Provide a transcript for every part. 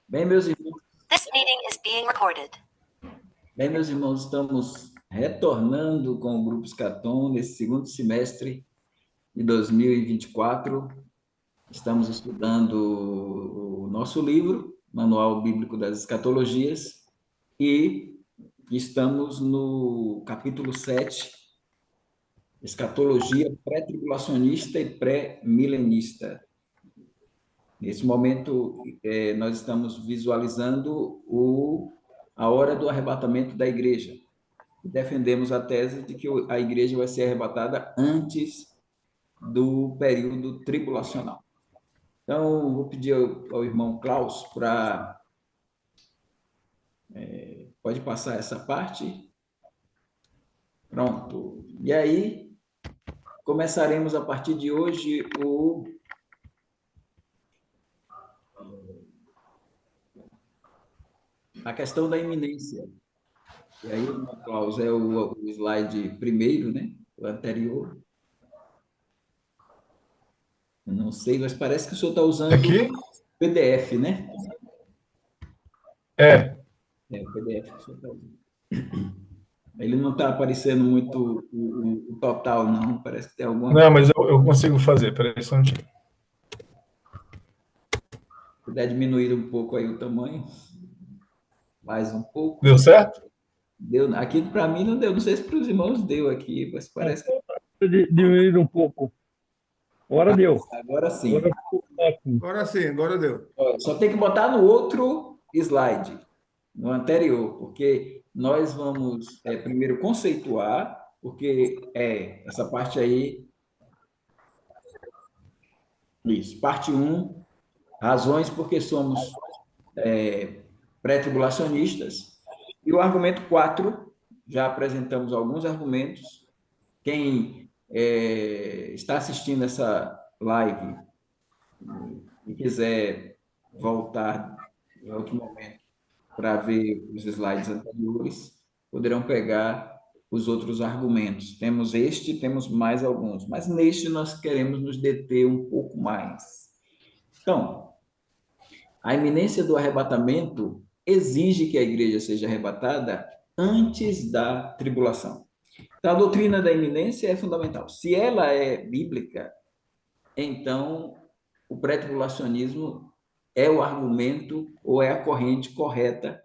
Bem, meus irmãos, This meeting is being recorded. estamos retornando com o Grupo Escatom nesse segundo semestre de 2024. Estamos estudando o nosso livro, Manual Bíblico das Escatologias, e estamos no capítulo 7, Escatologia pré-tribulacionista e pré-milenista. Nesse momento, nós estamos visualizando a hora do arrebatamento da igreja. Defendemos a tese de que a igreja vai ser arrebatada antes do período tribulacional. Então, vou pedir ao irmão Klaus para... pode passar essa parte? Pronto. E aí, começaremos a partir de hoje a questão da iminência. E aí, irmão Klaus, é o slide primeiro, né? O anterior. Eu não sei, mas parece que o senhor está usando Aqui? PDF, né? É. É o PDF que o senhor está usando. Ele não está aparecendo muito o total, não. Parece que tem alguma Não, coisa. mas eu consigo fazer. Peraí, só um minutinho. Se puder diminuir um pouco aí o tamanho, mais um pouco. Deu certo? Deu, aqui para mim não deu, não sei se para os irmãos deu aqui, mas parece que Diminuir um pouco. Agora deu. agora sim. Agora ficou ótimo. Agora sim, agora deu. Só tem que botar no outro slide, no anterior, porque nós vamos primeiro conceituar, porque essa parte aí, isso, parte um, razões porque somos pré-tribulacionistas, e o argumento 4, já apresentamos alguns argumentos. Quem está assistindo essa live e quiser voltar em outro momento para ver os slides anteriores, poderão pegar os outros argumentos. Temos este, temos mais alguns, mas neste nós queremos nos deter um pouco mais. Então, a iminência do arrebatamento exige que a igreja seja arrebatada antes da tribulação. Então, a doutrina da iminência é fundamental. Se ela é bíblica, então o pré-tribulacionismo é o argumento ou é a corrente correta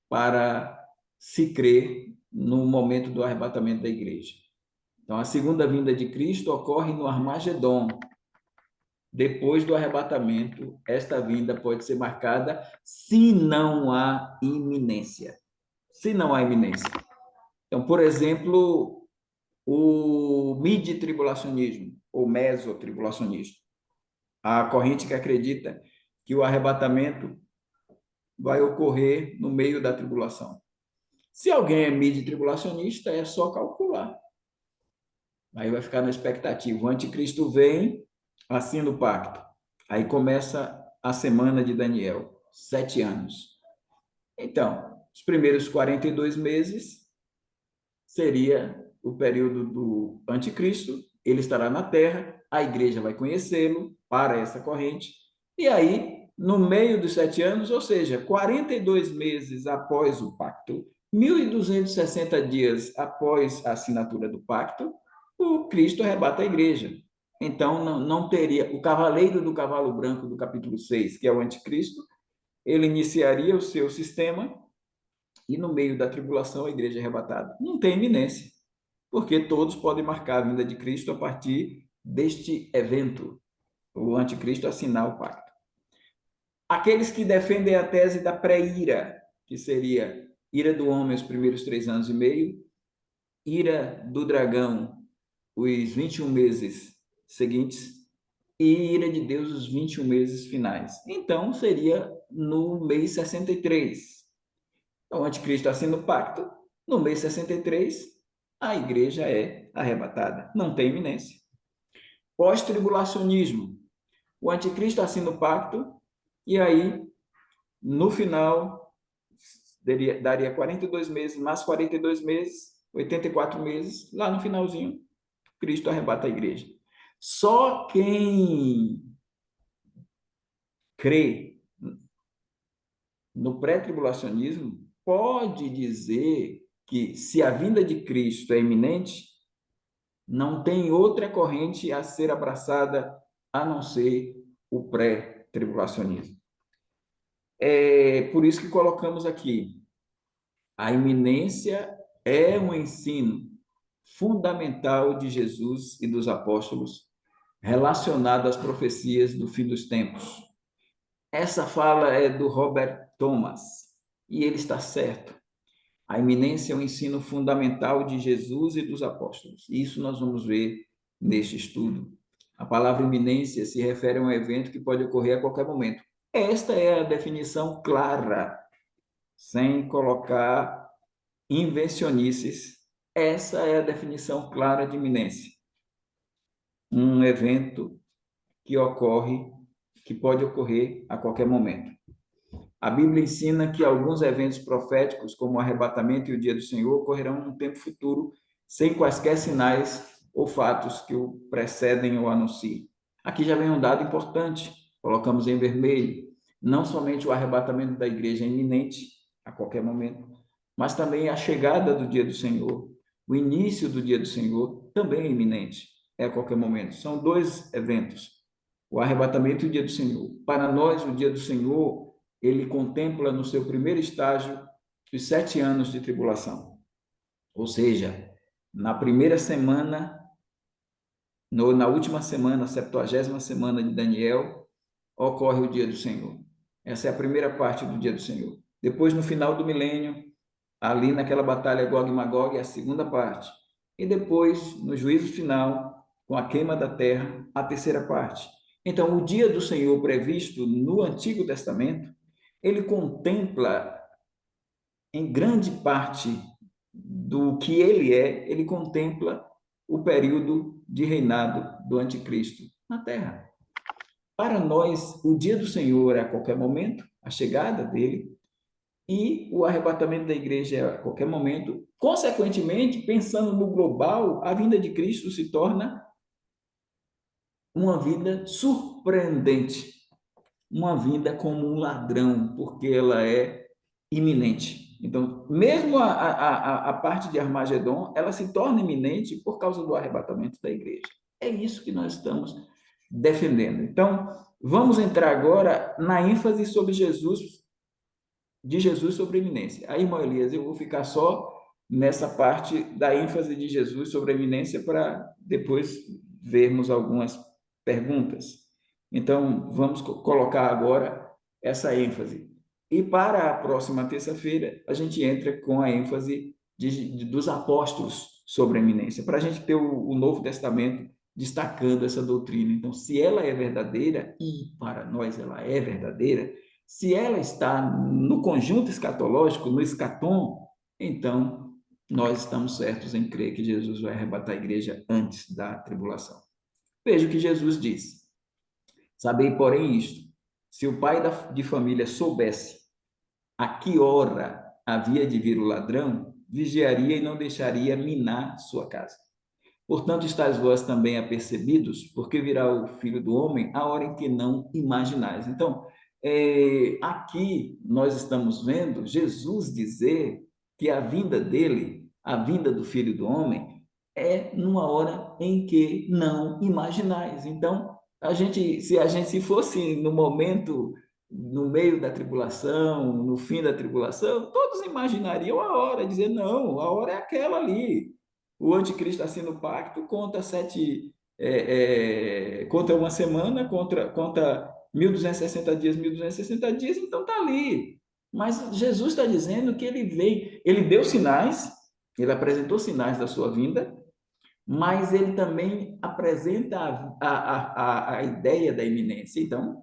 para se crer no momento do arrebatamento da igreja. Então, a segunda vinda de Cristo ocorre no Armagedon. Depois do arrebatamento, esta vinda pode ser marcada se não há iminência. Se não há iminência. Então, por exemplo, o mid-tribulacionismo, ou mesotribulacionismo, a corrente que acredita que o arrebatamento vai ocorrer no meio da tribulação. Se alguém é mid-tribulacionista, é só calcular. Aí vai ficar na expectativa. O anticristo vem, assina o pacto. Aí começa a semana de Daniel, 7 anos. Então, os primeiros 42 meses seria o período do anticristo, ele estará na terra, a igreja vai conhecê-lo para essa corrente, e aí, no meio dos 7 anos, ou seja, 42 meses após o pacto, 1.260 dias após a assinatura do pacto, o Cristo arrebata a igreja. Então, não teria o cavaleiro do cavalo branco do capítulo 6, que é o anticristo, ele iniciaria o seu sistema e no meio da tribulação a igreja é arrebatada. Não tem iminência, porque todos podem marcar a vinda de Cristo a partir deste evento, o anticristo assinar o pacto. Aqueles que defendem a tese da pré-ira, que seria ira do homem os primeiros 3 anos e meio, ira do dragão os 21 meses seguintes e ira de Deus os 21 meses finais. Então, seria no mês 63. Então, o anticristo assina o pacto, no mês 63, a igreja é arrebatada. Não tem iminência. Pós-tribulacionismo. O anticristo assina o pacto e aí, no final, daria 42 meses, mais 42 meses, 84 meses, lá no finalzinho, Cristo arrebata a igreja. Só quem crê no pré-tribulacionismo, pode dizer que, se a vinda de Cristo é iminente, não tem outra corrente a ser abraçada a não ser o pré-tribulacionismo. É por isso que colocamos aqui: a iminência é um ensino fundamental de Jesus e dos apóstolos relacionado às profecias do fim dos tempos. Essa fala é do Robert Thomas e ele está certo. A iminência é um ensino fundamental de Jesus e dos apóstolos. Isso nós vamos ver neste estudo. A palavra iminência se refere a um evento que pode ocorrer a qualquer momento. Esta é a definição clara, sem colocar invencionices. Essa é a definição clara de iminência. Um evento que ocorre, que pode ocorrer a qualquer momento. A Bíblia ensina que alguns eventos proféticos, como o arrebatamento e o dia do Senhor, ocorrerão num tempo futuro, sem quaisquer sinais ou fatos que o precedem ou anunciem. Aqui já vem um dado importante, colocamos em vermelho. Não somente o arrebatamento da igreja é iminente, a qualquer momento, mas também a chegada do dia do Senhor, o início do dia do Senhor também é iminente, é a qualquer momento. São dois eventos, o arrebatamento e o dia do Senhor. Para nós, o dia do Senhor, ele contempla no seu primeiro estágio os 7 anos de tribulação. Ou seja, na primeira semana, na última semana, a 70ª semana de Daniel, ocorre o dia do Senhor. Essa é a primeira parte do dia do Senhor. Depois, no final do milênio, ali naquela batalha Gog e Magog, é a segunda parte. E depois, no juízo final, com a queima da terra, a terceira parte. Então, o dia do Senhor previsto no Antigo Testamento, ele contempla, em grande parte do que ele contempla o período de reinado do anticristo na terra. Para nós, o dia do Senhor é a qualquer momento, a chegada dele, e o arrebatamento da igreja é a qualquer momento. Consequentemente, pensando no global, a vinda de Cristo se torna uma vinda surpreendente, uma vinda como um ladrão, porque ela é iminente. Então, mesmo a parte de Armagedon, ela se torna iminente por causa do arrebatamento da igreja. É isso que nós estamos defendendo. Então, vamos entrar agora na ênfase sobre Jesus, de Jesus sobre a iminência. Aí, irmão Elias, eu vou ficar só nessa parte da ênfase de Jesus sobre a iminência para depois vermos algumas perguntas. Então, vamos colocar agora essa ênfase. E para a próxima terça-feira, a gente entra com a ênfase dos apóstolos sobre a iminência, para a gente ter o Novo Testamento destacando essa doutrina. Então, se ela é verdadeira, e para nós ela é verdadeira, se ela está no conjunto escatológico, no escatom, então nós estamos certos em crer que Jesus vai arrebatar a igreja antes da tribulação. Veja o que Jesus diz. Sabei, porém, isto: se o pai de família soubesse a que hora havia de vir o ladrão, vigiaria e não deixaria minar sua casa. Portanto, estáis vós também apercebidos, porque virá o Filho do Homem a hora em que não imaginais. Então, aqui nós estamos vendo Jesus dizer que a vinda dele, a vinda do Filho do Homem, é numa hora em que não imaginais. Então, se fosse no momento, no meio da tribulação, no fim da tribulação, todos imaginariam a hora, dizer, não, a hora é aquela ali. O anticristo assina o pacto, conta conta uma semana, conta 1260 dias, 1260 dias, então está ali. Mas Jesus está dizendo que ele veio, ele deu sinais, ele apresentou sinais da sua vinda, mas ele também apresenta a ideia da iminência. Então,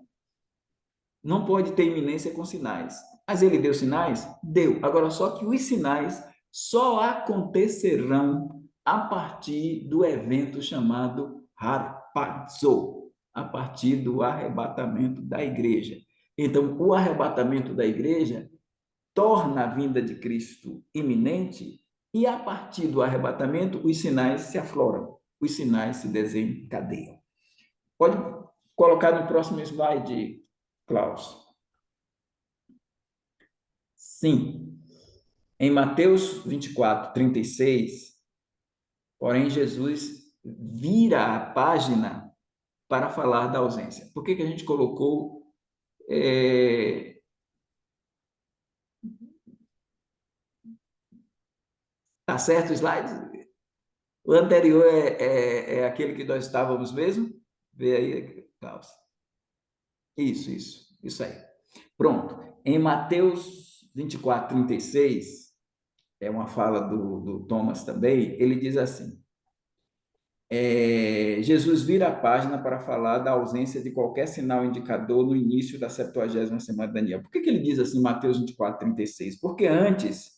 não pode ter iminência com sinais. Mas ele deu sinais? Deu. Agora, só que os sinais só acontecerão a partir do evento chamado harpazo, a partir do arrebatamento da igreja. Então, o arrebatamento da igreja torna a vinda de Cristo iminente e, a partir do arrebatamento, os sinais se afloram, os sinais se desencadeiam. Pode colocar no próximo slide, Klaus. Sim, em Mateus 24, 36, porém, Jesus vira a página para falar da ausência. Por que que a gente colocou... Tá certo o slide? O anterior é aquele que nós estávamos mesmo? Vê aí, Klaus. Isso aí. Pronto. Em Mateus 24, 36, é uma fala do Thomas também, ele diz assim: Jesus vira a página para falar da ausência de qualquer sinal indicador no início da 70ª semana de Daniel. Por que que ele diz assim, Mateus 24, 36? Porque antes,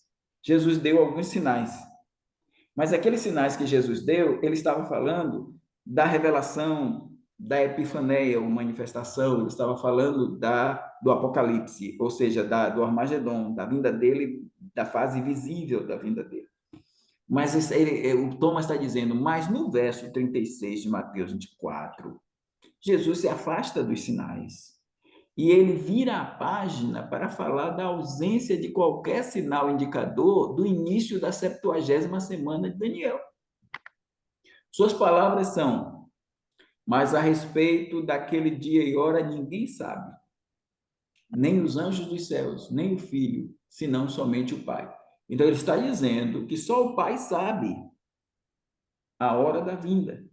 Jesus deu alguns sinais. Mas aqueles sinais que Jesus deu, ele estava falando da revelação, da epifaneia, ou manifestação, ele estava falando do Apocalipse, ou seja, do Armagedon, da vinda dele, da fase visível da vinda dele. Mas o Thomas está dizendo, mas no verso 36 de Mateus 24, Jesus se afasta dos sinais. E ele vira a página para falar da ausência de qualquer sinal indicador do início da 70ª semana de Daniel. Suas palavras são: mas a respeito daquele dia e hora ninguém sabe, nem os anjos dos céus, nem o Filho, senão somente o Pai. Então ele está dizendo que só o Pai sabe a hora da vinda.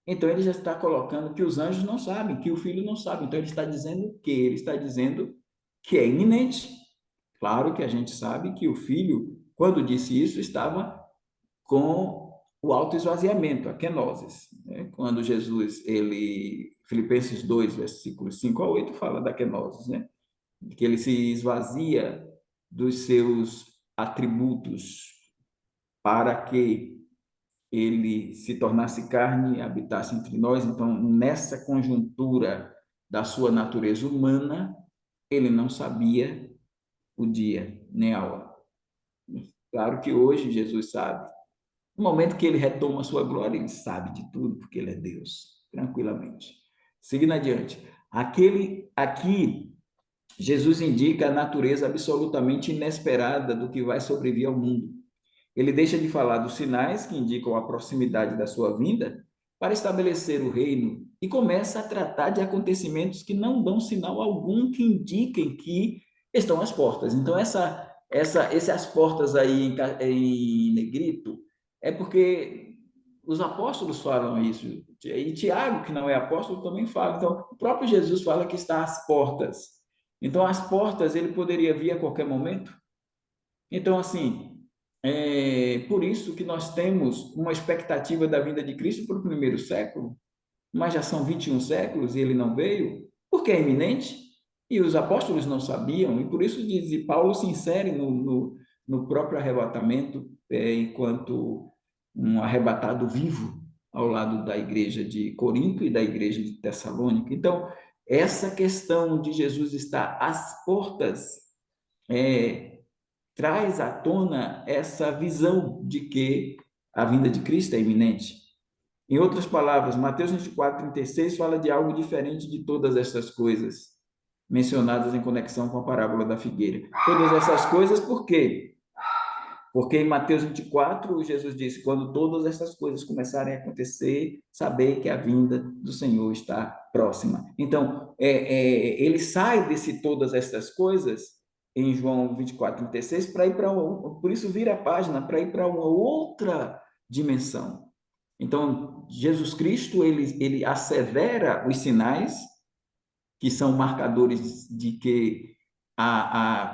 Então ele já está colocando que os anjos não sabem, que o Filho não sabe. Então ele está dizendo que ele está dizendo que é iminente. Claro que a gente sabe que o Filho, quando disse isso, estava com o autoesvaziamento, a kenosis, né? Quando Jesus, Filipenses 2, versículos 5 a 8, fala da kenosis, né? Que ele se esvazia dos seus atributos para que ele se tornasse carne e habitasse entre nós. Então, nessa conjuntura da sua natureza humana, ele não sabia o dia nem a hora. Claro que hoje Jesus sabe. No momento que ele retoma a sua glória, ele sabe de tudo, porque ele é Deus, tranquilamente. Seguindo adiante. Aqui, Jesus indica a natureza absolutamente inesperada do que vai sobrevir ao mundo. Ele deixa de falar dos sinais que indicam a proximidade da sua vinda para estabelecer o reino e começa a tratar de acontecimentos que não dão sinal algum que indiquem que estão às portas. Então, essas portas aí em negrito é porque os apóstolos falam isso. E Tiago, que não é apóstolo, também fala. Então, o próprio Jesus fala que está às portas. Então, as portas ele poderia vir a qualquer momento. Então, assim, por isso que nós temos uma expectativa da vinda de Cristo para o primeiro século, mas já são 21 séculos e ele não veio, porque é iminente, e os apóstolos não sabiam, e por isso diz, e Paulo se insere no próprio arrebatamento, enquanto um arrebatado vivo ao lado da igreja de Corinto e da igreja de Tessalônica. Então, essa questão de Jesus estar às portas traz à tona essa visão de que a vinda de Cristo é iminente. Em outras palavras, Mateus 24, 36 fala de algo diferente de todas essas coisas mencionadas em conexão com a parábola da figueira. Todas essas coisas, por quê? Porque em Mateus 24, Jesus disse: quando todas essas coisas começarem a acontecer, sabei que a vinda do Senhor está próxima. Então, ele sai desse todas essas coisas em João 24, 36 para ir por isso vira a página, para ir para uma outra dimensão. Então, Jesus Cristo, ele assevera os sinais que são marcadores de que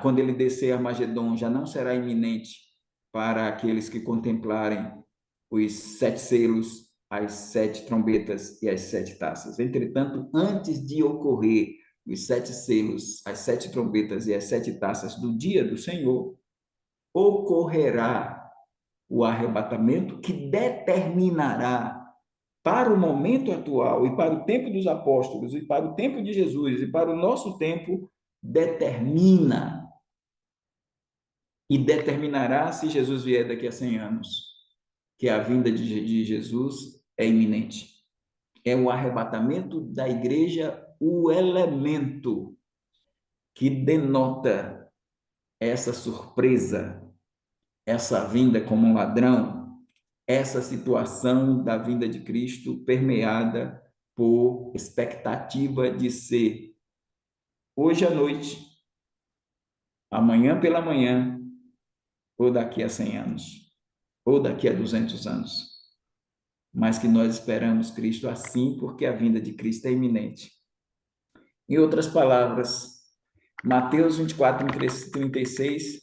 quando ele descer a Armagedon já não será iminente para aqueles que contemplarem os 7 selos, as 7 trombetas e as 7 taças. Entretanto, antes de ocorrer os 7 selos, as 7 trombetas e as 7 taças do dia do Senhor, ocorrerá o arrebatamento que determinará para o momento atual e para o tempo dos apóstolos e para o tempo de Jesus e para o nosso tempo, determina e determinará se Jesus vier daqui a 100 anos, que a vinda de Jesus é iminente. É o arrebatamento da igreja o elemento que denota essa surpresa, essa vinda como um ladrão, essa situação da vinda de Cristo permeada por expectativa de ser hoje à noite, amanhã pela manhã, ou daqui a 100 anos, ou daqui a 200 anos. Mas que nós esperamos Cristo assim, porque a vinda de Cristo é iminente. Em outras palavras, Mateus 24, 36,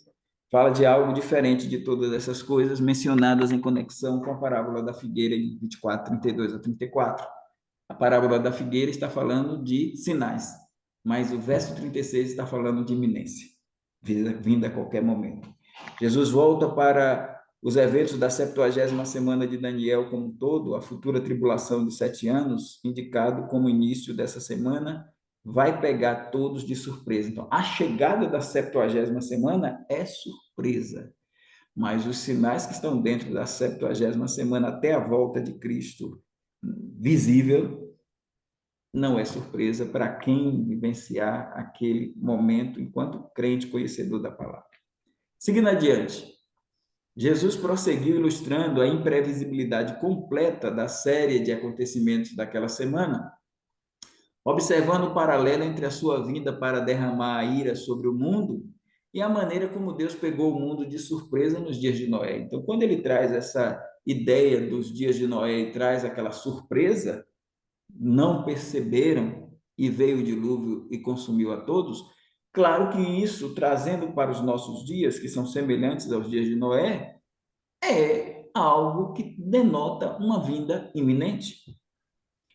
fala de algo diferente de todas essas coisas mencionadas em conexão com a parábola da figueira em 24, 32 a 34. A parábola da figueira está falando de sinais, mas o verso 36 está falando de iminência, vinda a qualquer momento. Jesus volta para os eventos da 70ª semana de Daniel como um todo, a futura tribulação de 7 anos, indicado como início dessa semana, vai pegar todos de surpresa. Então, a chegada da 70ª semana é surpresa, mas os sinais que estão dentro da 70ª semana até a volta de Cristo visível não é surpresa para quem vivenciar aquele momento enquanto crente conhecedor da palavra. Seguindo adiante, Jesus prosseguiu ilustrando a imprevisibilidade completa da série de acontecimentos daquela semana, observando o paralelo entre a sua vinda para derramar a ira sobre o mundo e a maneira como Deus pegou o mundo de surpresa nos dias de Noé. Então, quando ele traz essa ideia dos dias de Noé e traz aquela surpresa, não perceberam e veio o dilúvio e consumiu a todos, claro que isso, trazendo para os nossos dias, que são semelhantes aos dias de Noé, é algo que denota uma vinda iminente.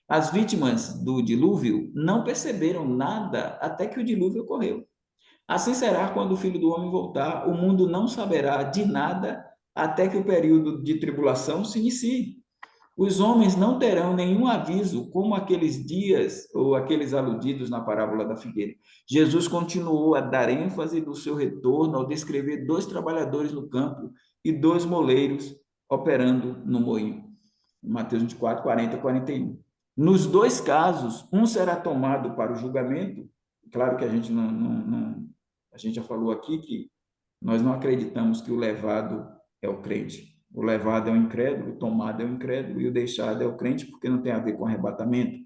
As vítimas do dilúvio não perceberam nada até que o dilúvio ocorreu. Assim será quando o Filho do Homem voltar. O mundo não saberá de nada até que o período de tribulação se inicie. Os homens não terão nenhum aviso, como aqueles dias ou aqueles aludidos na parábola da figueira. Jesus continuou a dar ênfase do seu retorno ao descrever 2 trabalhadores no campo e 2 moleiros operando no moinho. Mateus 24, 40 e 41. Nos 2 casos, um será tomado para o julgamento. Claro que a gente a gente já falou aqui que nós não acreditamos que o levado é o crente. O levado é o incrédulo, o tomado é o incrédulo e o deixado é o crente, porque não tem a ver com arrebatamento,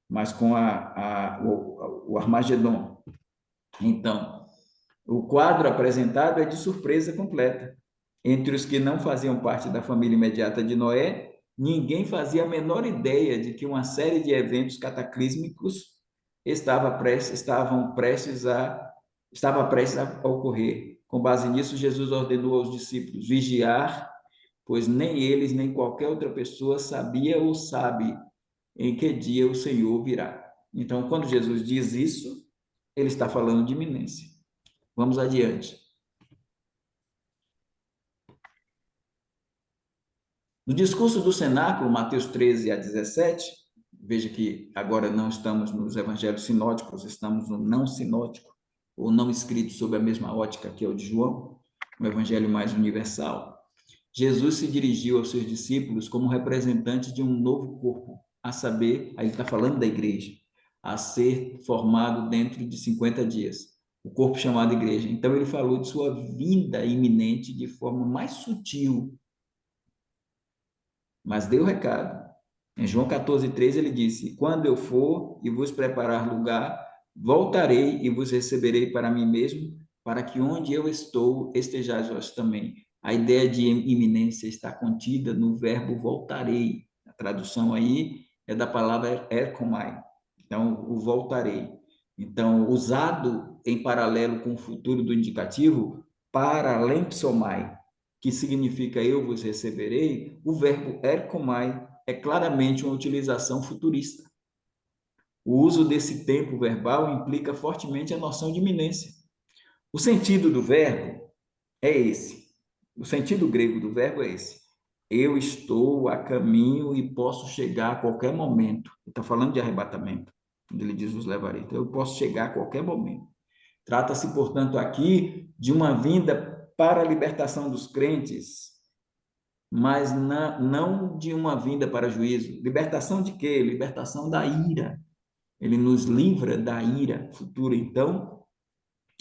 mas com o Armagedon. Então, o quadro apresentado é de surpresa completa. Entre os que não faziam parte da família imediata de Noé, ninguém fazia a menor ideia de que uma série de eventos cataclísmicos estava prestes a ocorrer. Com base nisso, Jesus ordenou aos discípulos vigiar, pois nem eles, nem qualquer outra pessoa sabia ou sabe em que dia o Senhor virá. Então, quando Jesus diz isso, ele está falando de iminência. Vamos adiante. No discurso do cenáculo, Mateus 13 a 17, veja que agora não estamos nos evangelhos sinóticos, estamos no não sinótico, ou não escrito sob a mesma ótica que é o de João, um evangelho mais universal. Jesus se dirigiu aos seus discípulos como representante de um novo corpo, a saber, aí ele está falando da igreja, a ser formado dentro de 50 dias, o corpo chamado igreja. Então, ele falou de sua vinda iminente de forma mais sutil, mas deu o recado. Em João 14:3 ele disse: quando eu for e vos preparar lugar, voltarei e vos receberei para mim mesmo, para que onde eu estou, estejais vós também. A ideia de iminência está contida no verbo voltarei. A tradução aí é da palavra erkomai. Então, o voltarei. Então, usado em paralelo com o futuro do indicativo, paralempsomai, que significa eu vos receberei, o verbo erkomai é claramente uma utilização futurista. O uso desse tempo verbal implica fortemente a noção de iminência. O sentido do verbo é esse. O sentido grego do verbo é esse. Eu estou a caminho e posso chegar a qualquer momento. Ele está falando de arrebatamento, quando ele diz os levarei. Então, eu posso chegar a qualquer momento. Trata-se, portanto, aqui de uma vinda para a libertação dos crentes, mas não de uma vinda para juízo. Libertação de quê? Libertação da ira. Ele nos livra da ira futura. Então,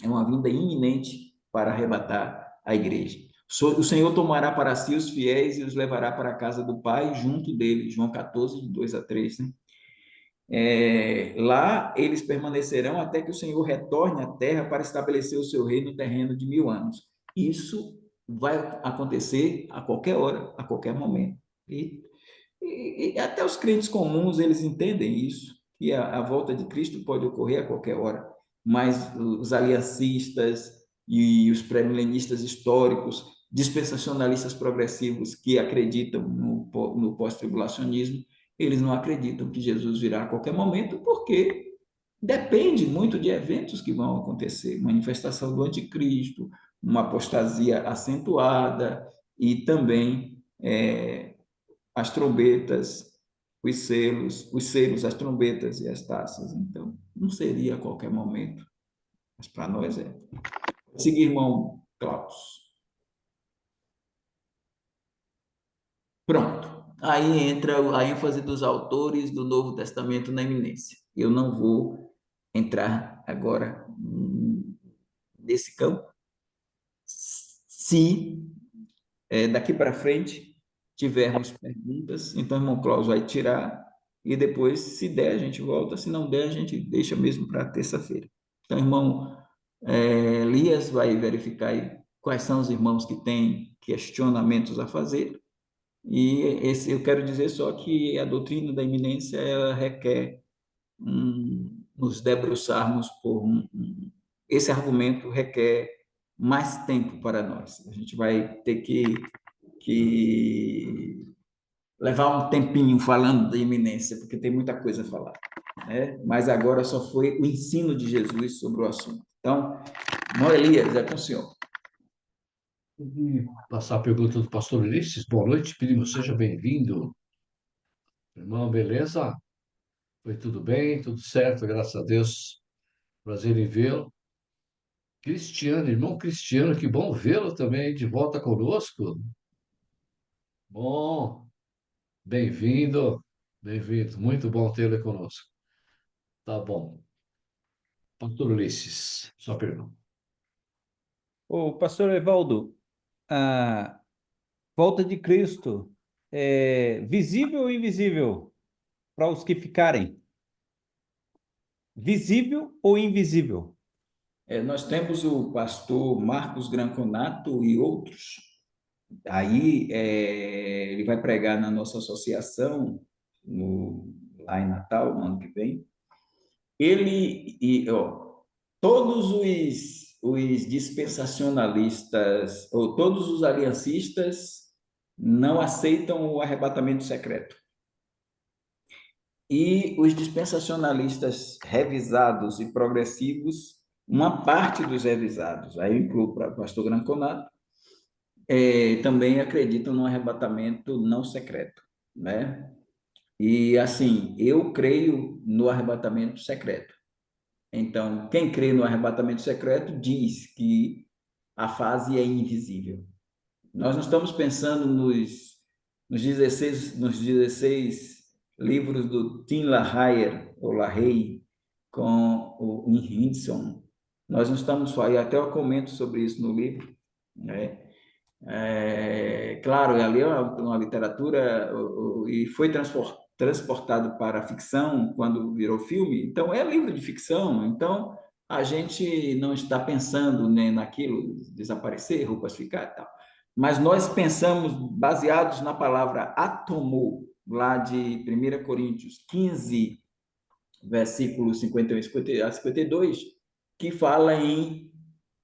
é uma vinda iminente para arrebatar a igreja. O Senhor tomará para si os fiéis e os levará para a casa do Pai junto dele. João 14, de 2 a 3, né? Lá eles permanecerão até que o Senhor retorne à terra para estabelecer o seu reino terreno de 1000 anos. Isso vai acontecer a qualquer hora, a qualquer momento. E até os crentes comuns, eles entendem isso, que a volta de Cristo pode ocorrer a qualquer hora, mas os aliancistas e os pré-milenistas históricos, dispensacionalistas progressivos que acreditam no pós-tribulacionismo, eles não acreditam que Jesus virá a qualquer momento, porque depende muito de eventos que vão acontecer, manifestação do anticristo, uma apostasia acentuada e também as trombetas, os selos, as trombetas e as taças. Então, não seria a qualquer momento, mas para nós é. Seguir, irmão Klaus. Pronto. Aí entra a ênfase dos autores do Novo Testamento na iminência. Eu não vou entrar agora nesse campo. Se daqui para frente tivermos perguntas, então o irmão Klaus vai tirar e depois, se der, a gente volta, se não der, a gente deixa mesmo para terça-feira. Então, irmão Elias vai verificar aí quais são os irmãos que têm questionamentos a fazer. E eu quero dizer só que a doutrina da iminência ela requer nos debruçarmos por esse argumento requer mais tempo para nós. A gente vai ter que levar um tempinho falando da iminência, porque tem muita coisa a falar, né? Mas agora só foi o ensino de Jesus sobre o assunto. Então, irmão Elias, é com o senhor. E passar a pergunta do pastor Ulisses. Boa noite, primo, seja bem-vindo. Irmão, beleza? Foi tudo bem, tudo certo, graças a Deus. Prazer em vê-lo. Cristiano, irmão Cristiano, que bom vê-lo também de volta conosco. Bom, bem-vindo, bem-vindo. Muito bom tê-lo aí conosco. Tá bom. Pastor Ulisses, sua pergunta. O pastor Evaldo, a volta de Cristo é visível ou invisível para os que ficarem? Visível ou invisível? Nós temos o pastor Marcos Granconato e outros. Aí ele vai pregar na nossa associação lá em Natal, no ano que vem. Todos os dispensacionalistas ou todos os aliancistas não aceitam o arrebatamento secreto. E os dispensacionalistas revisados e progressivos, uma parte dos revisados, aí inclui o pastor Granconato, também acreditam no arrebatamento não secreto, né? E assim, eu creio no arrebatamento secreto. Então, quem crê no arrebatamento secreto diz que a fase é invisível. Nós não estamos pensando nos 16 livros do Tim LaHaye, ou LaHaye, com o Hindson. Nós não estamos falando, até eu comento sobre isso no livro, né? Claro, ali é uma literatura e foi transportado para a ficção quando virou filme, então é livro de ficção, então a gente não está pensando nem naquilo, desaparecer, roupas ficar e tal, mas nós pensamos baseados na palavra atomou, lá de 1 Coríntios 15, versículos 51 a 52, que fala em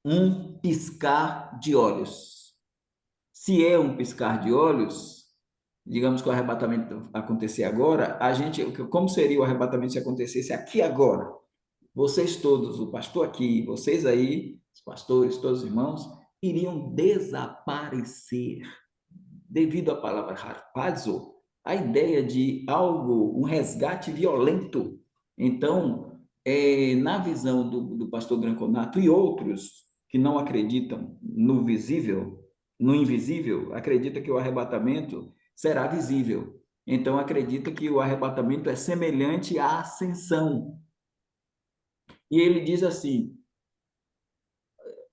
um piscar de olhos. Se é um piscar de olhos, digamos que o arrebatamento acontecer agora, como seria o arrebatamento se acontecesse aqui agora? Vocês todos, o pastor aqui, vocês aí, os pastores, todos os irmãos, iriam desaparecer devido à palavra harpazo, a ideia de algo, um resgate violento. Então, na visão do pastor Granconato e outros que não acreditam no visível, no invisível, acredita que o arrebatamento será visível. Então, acredita que o arrebatamento é semelhante à ascensão. E ele diz assim,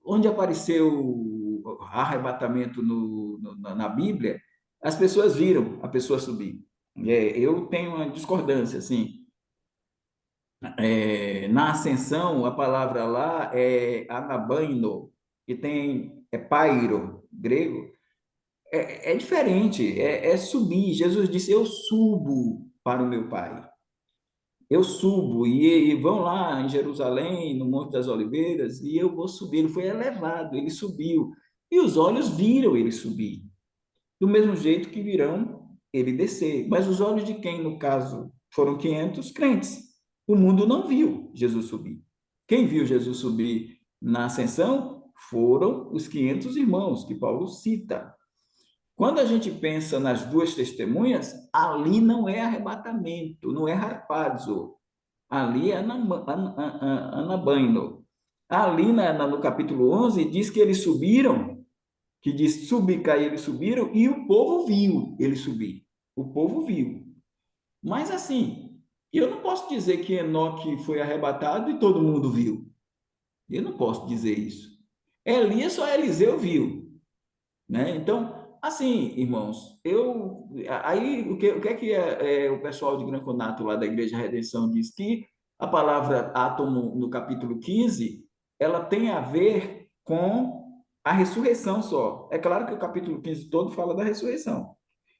onde apareceu o arrebatamento na Bíblia, as pessoas viram a pessoa subir. Eu tenho uma discordância, assim. Na ascensão, a palavra lá é anabaino, que é pairo, grego. É diferente, é subir. Jesus disse: Eu subo para o meu Pai. Eu subo, e vão lá em Jerusalém, no Monte das Oliveiras, e eu vou subir. Ele foi elevado, ele subiu. E os olhos viram ele subir. Do mesmo jeito que virão ele descer. Mas os olhos de quem, no caso, foram 500 crentes. O mundo não viu Jesus subir. Quem viu Jesus subir na ascensão foram os 500 irmãos que Paulo cita. Quando a gente pensa nas duas testemunhas, ali não é arrebatamento, não é harpazo. Ali é anabaino. Ali no capítulo 11 diz que eles subiram, que diz subir, cair, eles subiram, e o povo viu ele subir. O povo viu. Mas assim, eu não posso dizer que Enoque foi arrebatado e todo mundo viu. Eu não posso dizer isso. Elias, só Eliseu viu, né? Então, assim, irmãos, aí o que é que o pessoal de Gran Conato lá da Igreja Redenção diz? Que a palavra átomo no capítulo 15, ela tem a ver com a ressurreição só. É claro que o capítulo 15 todo fala da ressurreição,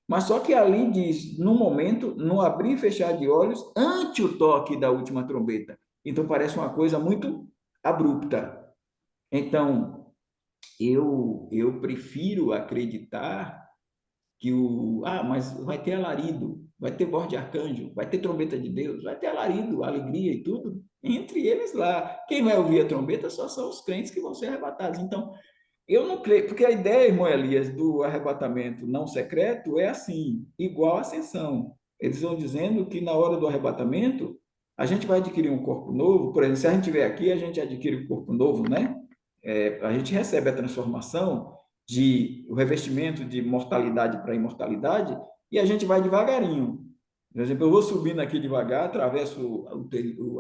mas só que ali diz, no momento, no abrir e fechar de olhos, ante o toque da última trombeta. Então parece uma coisa muito abrupta. Então, eu prefiro acreditar que mas vai ter alarido, vai ter voz de arcanjo, vai ter trombeta de Deus, vai ter alarido, alegria e tudo, entre eles lá. Quem vai ouvir a trombeta só são os crentes que vão ser arrebatados. Então, eu não creio, porque a ideia, irmão Elias, do arrebatamento não secreto é assim, igual a ascensão. Eles vão dizendo que na hora do arrebatamento, a gente vai adquirir um corpo novo. Por exemplo, se a gente estiver aqui, a gente adquire um corpo novo, né? A gente recebe a transformação o revestimento de mortalidade para imortalidade, e a gente vai devagarinho. Por exemplo, eu vou subindo aqui devagar, atravesso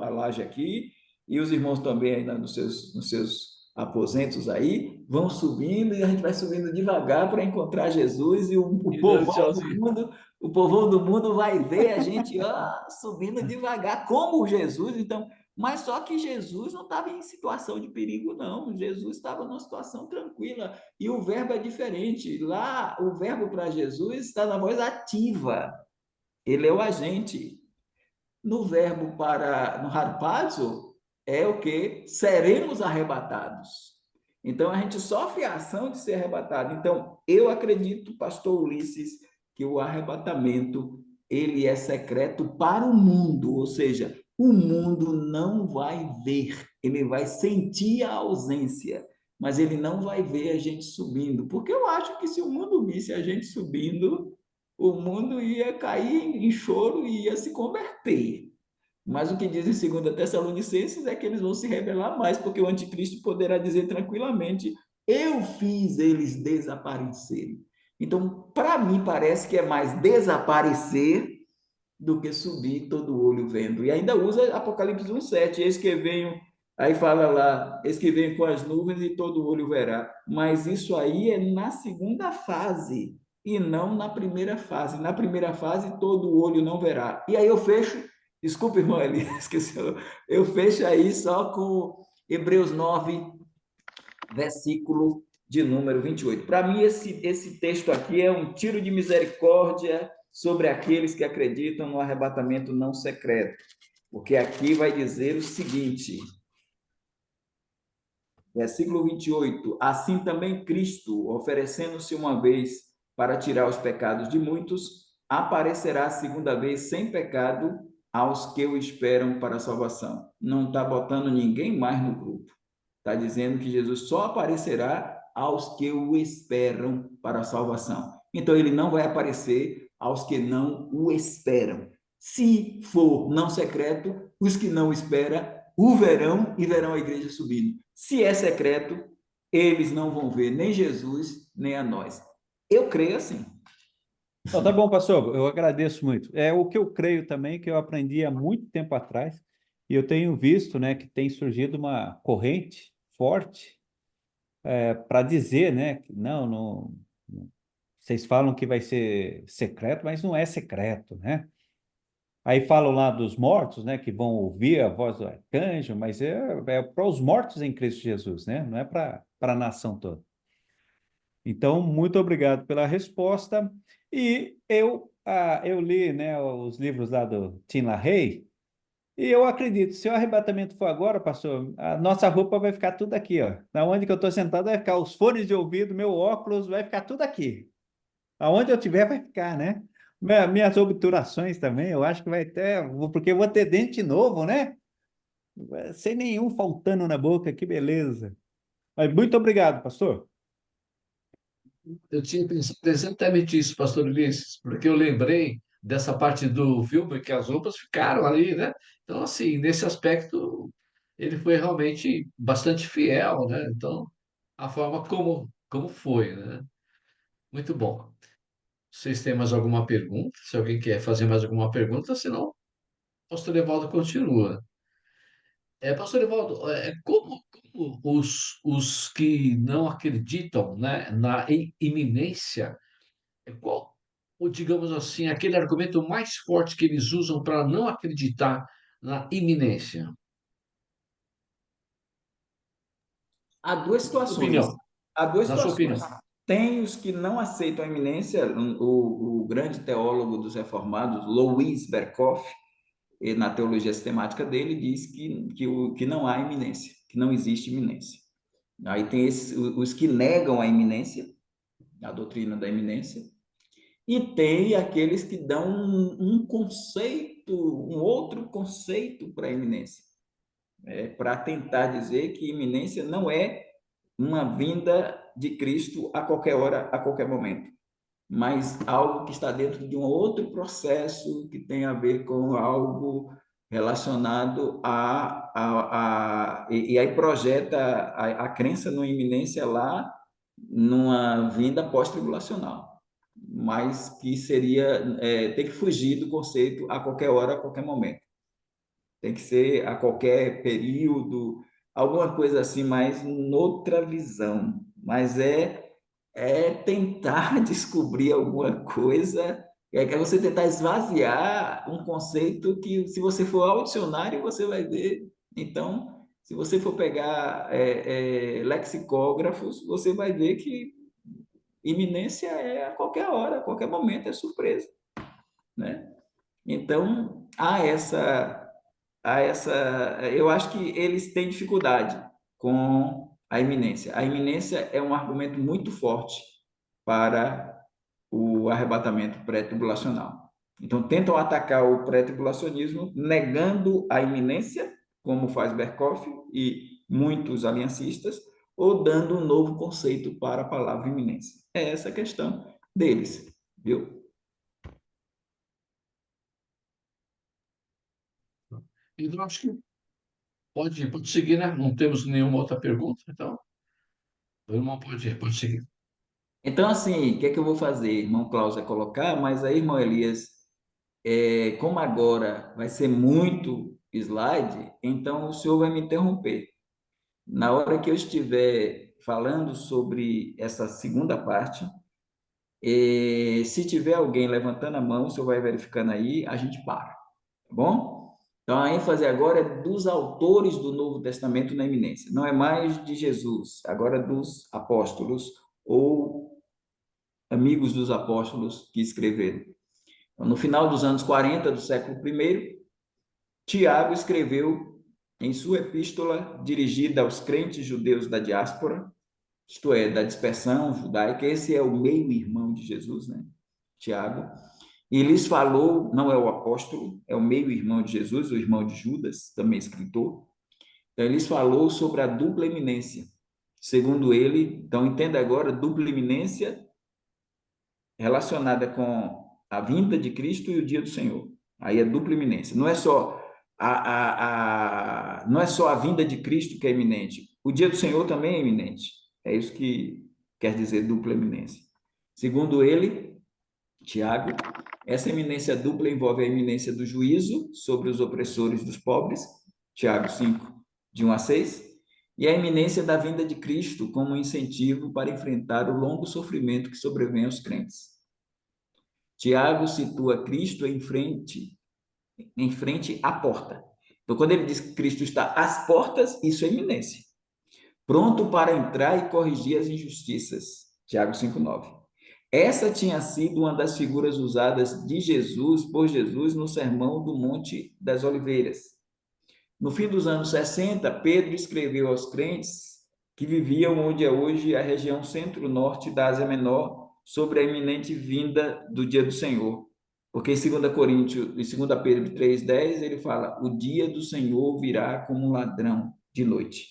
a laje aqui, e os irmãos também aí nos seus aposentos aí, vão subindo, e a gente vai subindo devagar para encontrar Jesus, e o povão do mundo vai ver a gente subindo devagar, como Jesus. Então, mas só que Jesus não estava em situação de perigo, não. Jesus estava numa situação tranquila. E o verbo é diferente. Lá, o verbo para Jesus está na voz ativa. Ele é o agente. No verbo no harpazo, é o que? Seremos arrebatados. Então, a gente sofre a ação de ser arrebatado. Então, eu acredito, pastor Ulisses, que o arrebatamento, ele é secreto para o mundo, ou seja, o mundo não vai ver, ele vai sentir a ausência, mas ele não vai ver a gente subindo, porque eu acho que se o mundo visse a gente subindo, o mundo ia cair em choro e ia se converter. Mas o que diz em 2 Tessalonicenses é que eles vão se rebelar mais, porque o anticristo poderá dizer tranquilamente: eu fiz eles desaparecerem. Então, para mim, parece que é mais desaparecer do que subir todo olho vendo. E ainda usa Apocalipse 1,7, eis que venho, aí fala lá, eis que venho com as nuvens e todo olho verá. Mas isso aí é na segunda fase, e não na primeira fase. Na primeira fase, todo olho não verá. E aí eu fecho, desculpa, irmão Eli, esqueci, eu fecho aí só com Hebreus 9, versículo de número 28. Para mim, esse texto aqui é um tiro de misericórdia sobre aqueles que acreditam no arrebatamento não secreto. Porque aqui vai dizer o seguinte, versículo 28, assim também Cristo, oferecendo-se uma vez para tirar os pecados de muitos, aparecerá a segunda vez sem pecado aos que o esperam para a salvação. Não está botando ninguém mais no grupo. Está dizendo que Jesus só aparecerá aos que o esperam para a salvação. Então, ele não vai aparecer aos que não o esperam. Se for não secreto, os que não esperam o verão e verão a igreja subindo. Se é secreto, eles não vão ver nem Jesus, nem a nós. Eu creio assim. Então, tá bom, pastor, eu agradeço muito. É o que eu creio também, que eu aprendi há muito tempo atrás, e eu tenho visto, né, que tem surgido uma corrente forte para dizer, né, que não, vocês falam que vai ser secreto, mas não é secreto, né? Aí falam lá dos mortos, né, que vão ouvir a voz do arcanjo, mas é para os mortos em Cristo Jesus, né? Não é para a nação toda. Então, muito obrigado pela resposta. E eu li, né, os livros lá do Tim LaHaye, e eu acredito, se o arrebatamento for agora, pastor, a nossa roupa vai ficar tudo aqui, ó. Na onde que eu estou sentado vai ficar os fones de ouvido, meu óculos, vai ficar tudo aqui. Aonde eu tiver vai ficar, né? Minhas obturações também, eu acho que vai ter, porque eu vou ter dente novo, né? Sem nenhum faltando na boca, que beleza. Mas muito obrigado, pastor. Eu tinha pensado exatamente isso, pastor Ulisses, porque eu lembrei dessa parte do filme que as roupas ficaram ali, né? Então, assim, nesse aspecto, ele foi realmente bastante fiel, né? Então, a forma como foi, né? Muito bom. Vocês têm mais alguma pergunta? Se alguém quer fazer mais alguma pergunta, senão, o pastor Evaldo continua. Pastor Evaldo, como os que não acreditam, né, na iminência, qual, digamos assim, aquele argumento mais forte que eles usam para não acreditar na iminência? Há duas Na sua situações. opinião, Há duas na sua situações. opinião. Tem os que não aceitam a iminência, o grande teólogo dos reformados, Louis Berkhoff, na teologia sistemática dele, diz que não há iminência, que não existe iminência. Aí tem os que negam a iminência, a doutrina da iminência, e tem aqueles que dão um conceito, um outro conceito para a iminência, para tentar dizer que iminência não é uma vinda de Cristo a qualquer hora, a qualquer momento, mas algo que está dentro de um outro processo que tem a ver com algo relacionado e aí projeta a crença numa iminência lá, numa vinda pós-tribulacional, mas que seria ter que fugir do conceito a qualquer hora, a qualquer momento. Tem que ser a qualquer período, alguma coisa assim, mas noutra visão. Mas é tentar descobrir alguma coisa, é você tentar esvaziar um conceito que, se você for ao dicionário, você vai ver. Então, se você for pegar lexicógrafos, você vai ver que iminência é a qualquer hora, a qualquer momento, é surpresa, né? Então, eu acho que eles têm dificuldade com a iminência. A iminência é um argumento muito forte para o arrebatamento pré-tribulacional. Então, tentam atacar o pré-tribulacionismo negando a iminência, como faz Berkhoff e muitos aliancistas, ou dando um novo conceito para a palavra iminência. É essa a questão deles, viu? Então, acho que pode seguir, né? Não temos nenhuma outra pergunta, então, o irmão pode seguir. Então, assim, o que é que eu vou fazer? Irmão Klaus vai colocar, mas aí, irmão Elias, como agora vai ser muito slide, então o senhor vai me interromper. Na hora que eu estiver falando sobre essa segunda parte, se tiver alguém levantando a mão, o senhor vai verificando aí, a gente para, tá bom? Então, a ênfase agora é dos autores do Novo Testamento na iminência. Não é mais de Jesus, agora dos apóstolos ou amigos dos apóstolos que escreveram. Então, no final dos anos 40 do século I, Tiago escreveu em sua epístola dirigida aos crentes judeus da diáspora, isto é, da dispersão judaica. Esse é o meio-irmão de Jesus, né? Tiago. E lhes falou, não é o apóstolo, é o meio-irmão de Jesus, o irmão de Judas, também escritor. Então, ele lhes falou sobre a dupla eminência. Segundo ele, então entenda agora, dupla eminência relacionada com a vinda de Cristo e o dia do Senhor. Aí é dupla iminência. Não é só a vinda de Cristo que é iminente. O dia do Senhor também é iminente. É isso que quer dizer dupla iminência. Segundo ele, Tiago, essa iminência dupla envolve a iminência do juízo sobre os opressores dos pobres, Tiago 5, de 1 a 6, e a iminência da vinda de Cristo como um incentivo para enfrentar o longo sofrimento que sobrevém aos crentes. Tiago situa Cristo em frente à porta. Então, quando ele diz que Cristo está às portas, isso é iminência. Pronto para entrar e corrigir as injustiças. Tiago 5,9. Essa tinha sido uma das figuras usadas de Jesus, por Jesus, no Sermão do Monte das Oliveiras. No fim dos anos 60, Pedro escreveu aos crentes que viviam onde é hoje a região centro-norte da Ásia Menor sobre a iminente vinda do dia do Senhor. Porque em 2 Coríntios, em 2 Pedro 3,10, ele fala: o dia do Senhor virá como um ladrão de noite.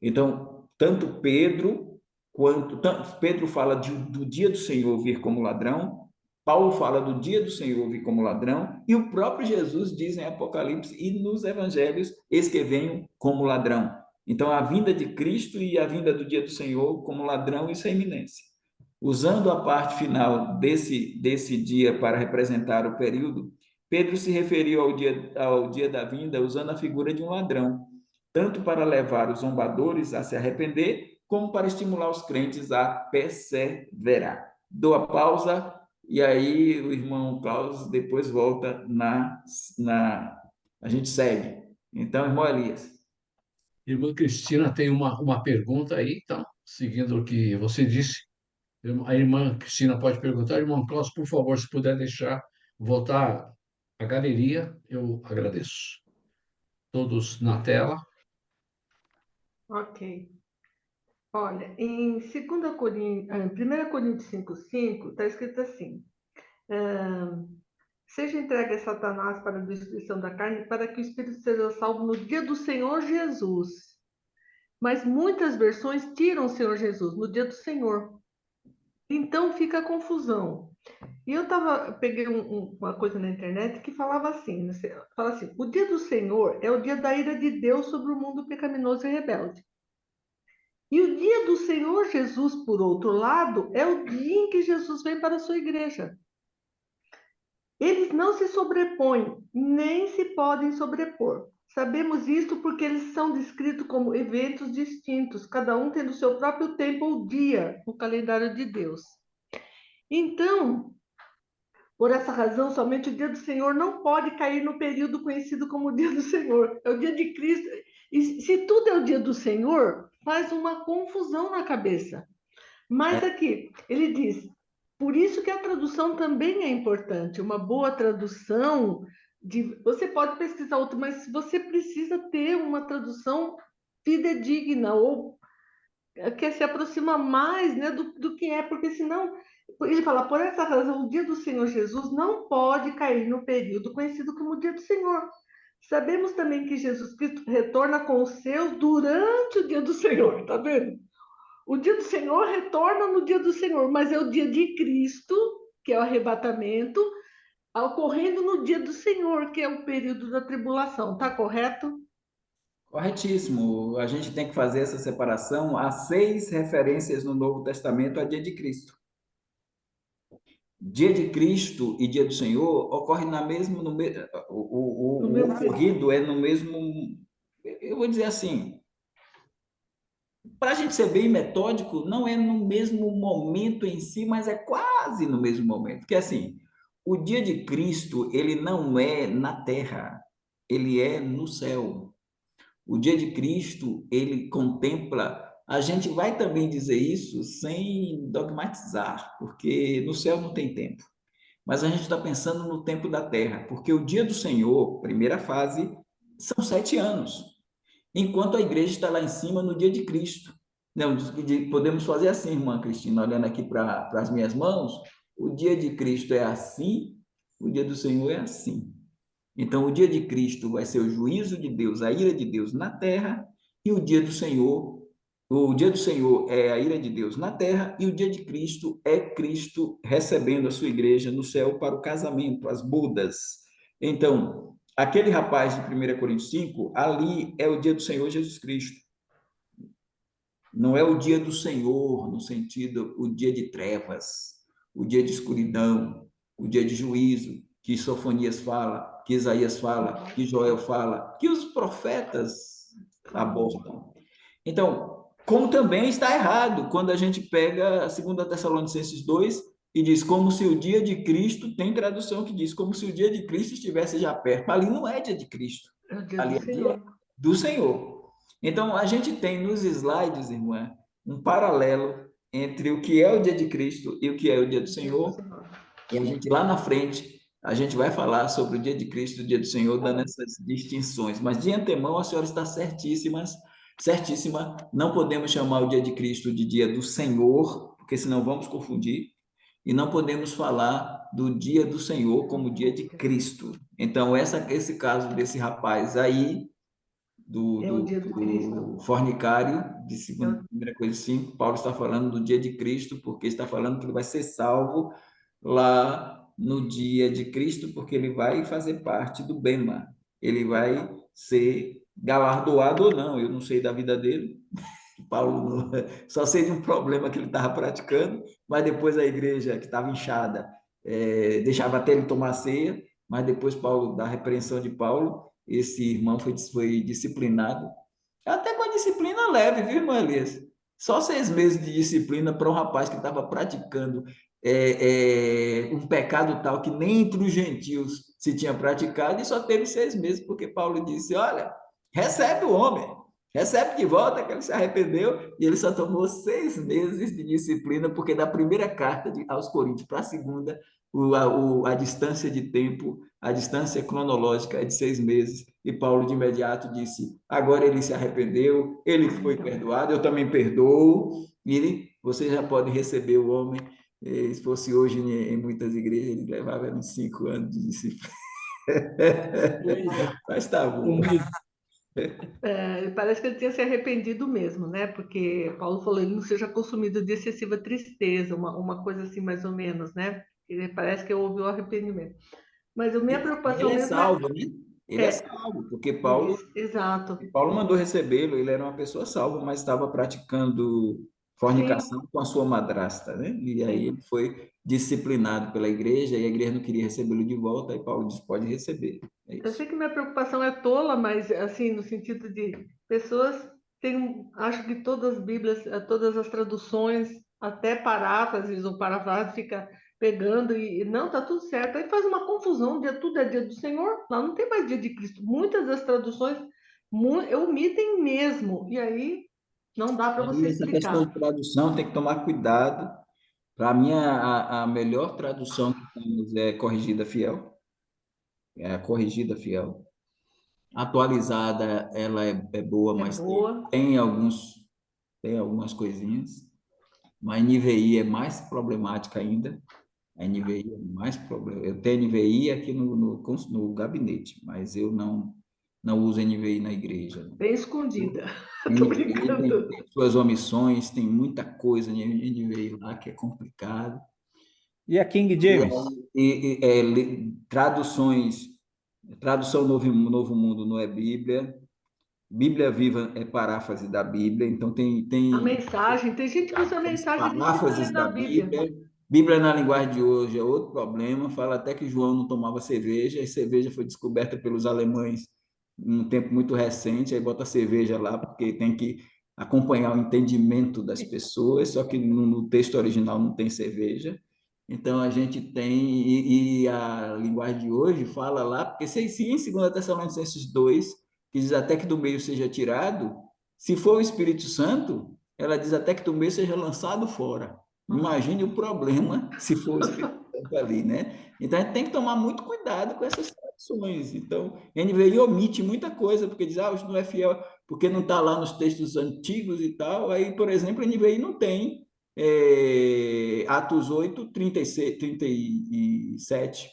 Então, tanto Pedro fala do dia do Senhor vir como ladrão, Paulo fala do dia do Senhor vir como ladrão, e o próprio Jesus diz em Apocalipse e nos evangelhos, eis que venho como ladrão. Então, a vinda de Cristo e a vinda do dia do Senhor como ladrão, isso é iminência. Usando a parte final desse dia para representar o período, Pedro se referiu ao dia da vinda usando a figura de um ladrão, tanto para levar os zombadores a se arrepender, como para estimular os crentes a perseverar. Dou a pausa e aí o irmão Klaus depois volta a gente segue. Então, irmão Elias. Irmã Cristina tem uma pergunta aí, então, seguindo o que você disse. A irmã Cristina pode perguntar. Irmão Klaus, por favor, se puder deixar voltar a galeria, eu agradeço. Todos na tela. Ok. Olha, em 1 Coríntios 5,5, está escrito assim: seja entregue a Satanás para a destruição da carne, para que o espírito seja salvo no dia do Senhor Jesus. Mas muitas versões tiram o Senhor Jesus no dia do Senhor. Então fica a confusão. E eu peguei uma coisa na internet que falava assim, o dia do Senhor é o dia da ira de Deus sobre o mundo pecaminoso e rebelde. E o dia do Senhor Jesus, por outro lado, é o dia em que Jesus vem para a sua igreja. Eles não se sobrepõem, nem se podem sobrepor. Sabemos isto porque eles são descritos como eventos distintos, cada um tendo seu próprio tempo ou dia no calendário de Deus. Então, por essa razão, somente o dia do Senhor não pode cair no período conhecido como o dia do Senhor. É o dia de Cristo. E se tudo é o dia do Senhor, faz uma confusão na cabeça. Mas aqui, ele diz, por isso que a tradução também é importante. Uma boa tradução, você pode pesquisar outra, mas você precisa ter uma tradução fidedigna, ou que se aproxima mais, né, do que é, porque senão, ele fala, por essa razão, o dia do Senhor Jesus não pode cair no período conhecido como o dia do Senhor. Sabemos também que Jesus Cristo retorna com os seus durante o dia do Senhor, tá vendo? O dia do Senhor retorna no dia do Senhor, mas é o dia de Cristo, que é o arrebatamento, ocorrendo no dia do Senhor, que é o período da tribulação, tá correto? Corretíssimo. A gente tem que fazer essa separação. Há 6 referências no Novo Testamento a dia de Cristo. Dia de Cristo e dia do Senhor ocorre o ocorrido é no mesmo, eu vou dizer assim, para a gente ser bem metódico, não é no mesmo momento em si, mas é quase no mesmo momento. Porque assim, o dia de Cristo, ele não é na terra, ele é no céu. O dia de Cristo, ele contempla. A gente vai também dizer isso sem dogmatizar, porque no céu não tem tempo. Mas a gente está pensando no tempo da terra, porque o dia do Senhor, primeira fase, são 7 anos, enquanto a igreja está lá em cima no dia de Cristo. Não, podemos fazer assim, irmã Cristina, olhando aqui para as minhas mãos, o dia de Cristo é assim, o dia do Senhor é assim. Então, o dia de Cristo vai ser o juízo de Deus, a ira de Deus na terra, e o dia do Senhor é a ira de Deus na terra, e o dia de Cristo é Cristo recebendo a sua igreja no céu para o casamento, as bodas. Então, aquele rapaz de 1 Coríntios 5, ali é o dia do Senhor Jesus Cristo. Não é o dia do Senhor, no sentido, o dia de trevas, o dia de escuridão, o dia de juízo, que Sofonias fala, que Isaías fala, que Joel fala, que os profetas abordam. Então, como também está errado quando a gente pega a 2 Tessalonicenses 2 e diz como se o dia de Cristo, tem tradução que diz como se o dia de Cristo estivesse já perto. Ali não é dia de Cristo, É o dia ali do é dia Senhor. do Senhor. Então, a gente tem nos slides, irmã, um paralelo entre o que é o dia de Cristo e o que é o dia do O dia do Senhor. Senhor. E a gente lá na frente, a gente vai falar sobre o dia de Cristo e o dia do Senhor, Tá dando bom. essas distinções. Mas de antemão, a senhora está certíssima, certíssima. Não podemos chamar o dia de Cristo de dia do Senhor, porque senão vamos confundir. E não podemos falar do dia do Senhor como dia de Cristo. Então, esse caso desse rapaz aí, É o dia do Cristo. do fornicário, de É 2 Coríntios 5, Paulo está falando do dia de Cristo, porque está falando que ele vai ser salvo lá no dia de Cristo, porque ele vai fazer parte do Bema. Ele vai ser galardoado ou não, eu não sei da vida dele. Paulo só sei de um problema que ele estava praticando, mas depois a igreja que estava inchada deixava até ele tomar ceia, mas depois Paulo, da repreensão de Paulo, esse irmão foi disciplinado, até com a disciplina leve, viu, irmão Elias? Só 6 meses de disciplina para um rapaz que estava praticando um pecado tal que nem entre os gentios se tinha praticado, e só teve 6 meses, porque Paulo disse: olha, recebe o homem, recebe de volta, que ele se arrependeu, e ele só tomou 6 meses de disciplina, porque da primeira carta aos Coríntios para a segunda, a distância de tempo, a distância cronológica é de 6 meses, e Paulo de imediato disse: agora ele se arrependeu, ele foi perdoado, eu também perdoo, e você já pode receber o homem. Se fosse hoje em muitas igrejas, ele levava uns 5 anos de disciplina. Mas tá bom. Parece que ele tinha se arrependido mesmo, né? Porque Paulo falou, ele não seja consumido de excessiva tristeza, uma coisa assim, mais ou menos, né? Ele parece que houve o arrependimento. Mas a minha preocupação Ele é mesmo salvo, né? Ele é é salvo, porque Paulo exato. mandou recebê-lo, ele era uma pessoa salva, mas estava praticando Sim, fornicação com a sua madrasta, né? E aí sim. ele foi disciplinado pela igreja, e a igreja não queria recebê-lo de volta, aí Paulo disse: pode receber. É Eu isso. sei que minha preocupação é tola, mas assim, no sentido de pessoas têm, acho que todas as Bíblias, todas as traduções, até paráfrases ou parafrase fica pegando e não, tá tudo certo. Aí faz uma confusão, tudo é dia do Senhor, lá não tem mais dia de Cristo. Muitas das traduções omitem mesmo, e aí não dá para você E essa questão explicar. de tradução tem que tomar cuidado. Para mim, a melhor tradução que temos é Corrigida Fiel, é a Corrigida Fiel. Atualizada, ela é boa, É mas boa. tem algumas coisinhas. Mas a NVI é mais problemática ainda. A NVI é mais problema. Eu tenho NVI aqui no gabinete, mas eu não uso NVI na igreja. Bem escondida. Tô NVI tem, brincando. tem suas omissões, tem muita coisa em NVI lá que é complicado. E a King James? Traduções, tradução Novo Mundo não é Bíblia. Bíblia Viva é paráfrase da Bíblia, então A mensagem, tem gente que usa a as mensagem e diz que não é paráfrases da da Bíblia. Bíblia. Bíblia na linguagem de hoje é outro problema. Fala até que João não tomava cerveja, e cerveja foi descoberta pelos alemães num tempo muito recente, aí bota cerveja lá porque tem que acompanhar o entendimento das pessoas, só que no texto original não tem cerveja. Então a gente tem, e a linguagem de hoje fala lá, porque se em 2 Tessalonicenses 2, que diz até que do meio seja tirado, se for o Espírito Santo, ela diz até que do meio seja lançado fora. Imagine o problema se for o Espírito Santo ali, né? Então a gente tem que tomar muito cuidado com essas traduções. Então, NVI omite muita coisa, porque diz: isso não é fiel, porque não está lá nos textos antigos e tal. Aí, por exemplo, a NVI não tem Atos 8, 36, 37.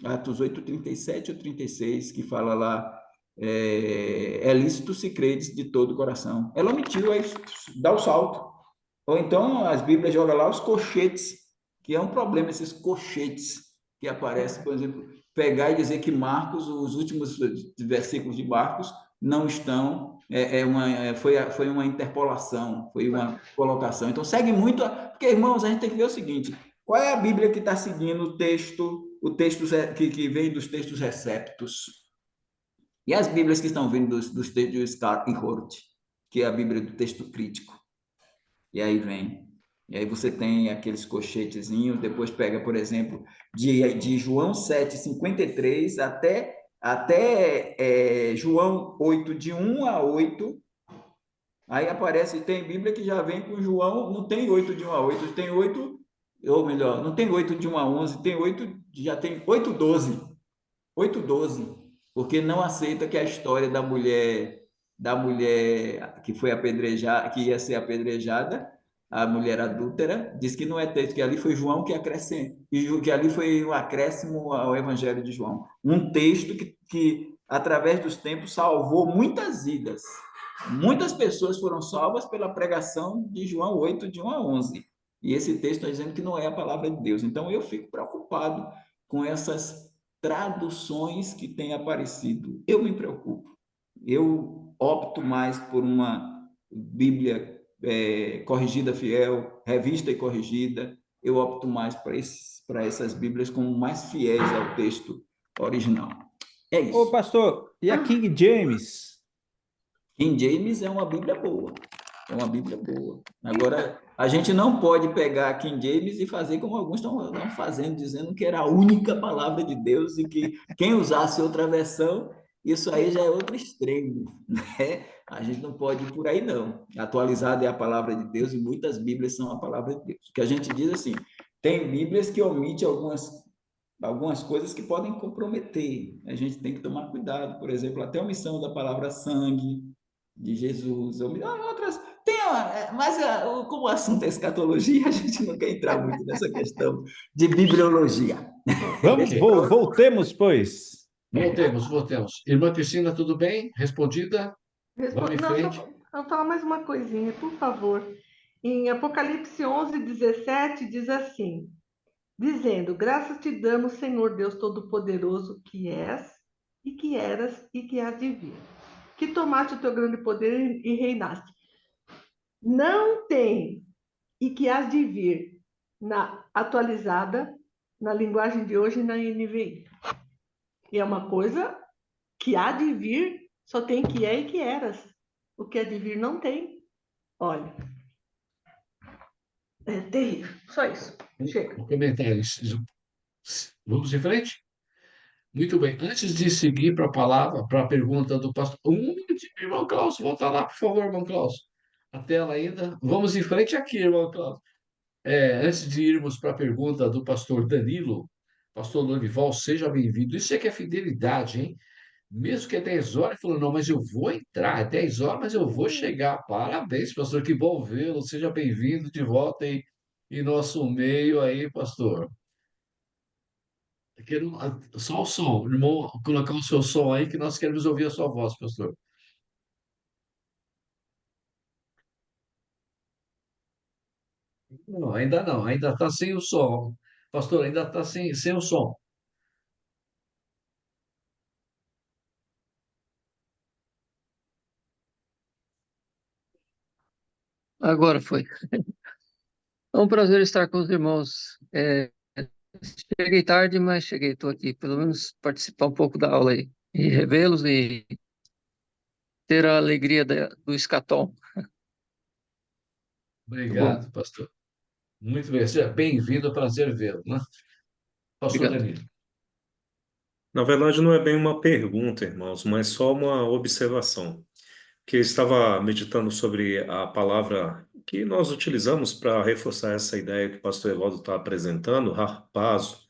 Atos 8, 37 ou 36, que fala lá: é lícito se credes de todo o coração. Ela omitiu, aí dá o salto. Ou então as Bíblias jogam lá os colchetes, que é um problema, esses colchetes que aparecem, por exemplo, pegar e dizer que Marcos, os últimos versículos de Marcos, não estão, foi uma interpolação, foi uma colocação. Então segue muito, porque, irmãos, a gente tem que ver o seguinte: qual é a Bíblia que está seguindo o texto que vem dos textos receptos? E as Bíblias que estão vindo dos textos de Star e Hort? que é a Bíblia do texto crítico. E aí vem. E aí você tem aqueles colchetezinhos, depois pega, por exemplo, de João 7:53 até João 8, de 1 a 8. Aí aparece, tem Bíblia que já vem com João, não tem 8 de 1 a 8, tem 8, ou melhor, não tem 8 de 1 a 11, tem 8, já tem 8:12. 8:12, porque não aceita que a história da mulher que foi apedrejada, que ia ser apedrejada, a mulher adúltera, diz que não é texto, que ali foi João que acrescenta, que ali foi um acréscimo ao Evangelho de João. Um texto que através dos tempos, salvou muitas vidas. Muitas pessoas foram salvas pela pregação de João 8, de 1 a 11. E esse texto está dizendo que não é a palavra de Deus. Então, eu fico preocupado com essas traduções que têm aparecido. Eu me preocupo. Eu opto mais por uma Bíblia corrigida fiel, revista e corrigida. Eu opto mais para essas Bíblias como mais fiéis ao texto original. É Ô, isso. pastor, e a King James? King James é uma Bíblia boa. É uma Bíblia boa. Agora, a gente não pode pegar a King James e fazer como alguns estão fazendo, dizendo que era a única palavra de Deus e que quem usasse outra versão, isso aí já é outro extremo, né? A gente não pode ir por aí, não. Atualizada é a palavra de Deus e muitas Bíblias são a palavra de Deus. O que a gente diz assim, tem Bíblias que omitem algumas coisas que podem comprometer. A gente tem que tomar cuidado. Por exemplo, até a omissão da palavra sangue de Jesus, outras. Mas como o assunto é escatologia, a gente não quer entrar muito nessa questão de bibliologia. Vamos, Ok. voltemos, pois. Voltemos. Irmã Cristina, tudo bem? Respondida? Vamos em Não, frente. só vou falar mais uma coisinha, por favor. Em Apocalipse 11:17 diz assim, dizendo, graças te damos, Senhor Deus Todo-Poderoso, que és, e que eras, e que há de vir, que tomaste o teu grande poder e reinaste. Não tem e que há de vir na atualizada, na linguagem de hoje, na NVI. E é uma coisa que há de vir, só tem que é e que eras. O que há de vir não tem. Olha, é terrível. Só isso. Chega. Comentários. Vamos em frente? Muito bem. Antes de seguir para a palavra, para a pergunta do pastor. Um minutinho, irmão Klaus. Volta lá, por favor, irmão Klaus. A tela ainda. Vamos em frente aqui, irmão Klaus. Antes de irmos para a pergunta do pastor Danilo, pastor Lorival, seja bem-vindo. Isso é que é fidelidade, hein? Mesmo que é 10 horas, ele falou, não, mas eu vou entrar, é 10 horas, mas eu vou chegar. Parabéns, pastor, que bom vê-lo. Seja bem-vindo de volta em nosso meio aí, pastor. Só o som, irmão, colocar o seu som aí, que nós queremos ouvir a sua voz, pastor. Não, ainda está sem o som. Pastor, ainda está sem o som. Agora foi. É um prazer estar com os irmãos. Cheguei tarde, mas cheguei. Estou aqui, pelo menos participar um pouco da aula aí. E revê-los e ter a alegria do escatom. Muito bom. Obrigado, pastor. Muito bem, seja bem-vindo, é um prazer vê-lo, né? Pastor Obrigado. Danilo. Na verdade, não é bem uma pergunta, irmãos, mas só uma observação. Que eu estava meditando sobre a palavra que nós utilizamos para reforçar essa ideia que o pastor Evaldo está apresentando, harpazo.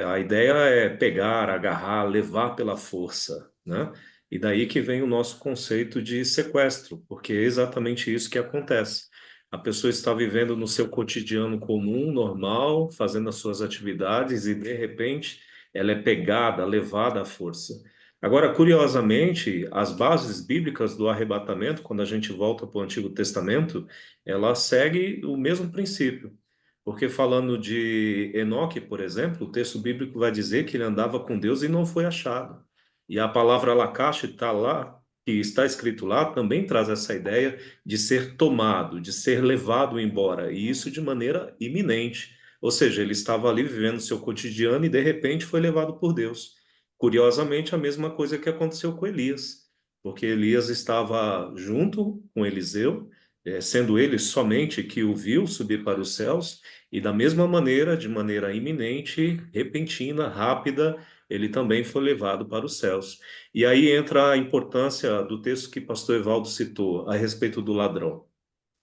A ideia é pegar, agarrar, levar pela força, né? E daí que vem o nosso conceito de sequestro, porque é exatamente isso que acontece. A pessoa está vivendo no seu cotidiano comum, normal, fazendo as suas atividades e, de repente, ela é pegada, levada à força. Agora, curiosamente, as bases bíblicas do arrebatamento, quando a gente volta para o Antigo Testamento, ela segue o mesmo princípio. Porque falando de Enoque, por exemplo, o texto bíblico vai dizer que ele andava com Deus e não foi achado. E a palavra lacache está lá, que está escrito lá, também traz essa ideia de ser tomado, de ser levado embora, e isso de maneira iminente. Ou seja, ele estava ali vivendo seu cotidiano e de repente foi levado por Deus. Curiosamente, a mesma coisa que aconteceu com Elias. porque Elias estava junto com Eliseu, sendo ele somente que o viu subir para os céus, e da mesma maneira, de maneira iminente, repentina, rápida, ele também foi levado para os céus. E aí entra a importância do texto que pastor Evaldo citou a respeito do ladrão.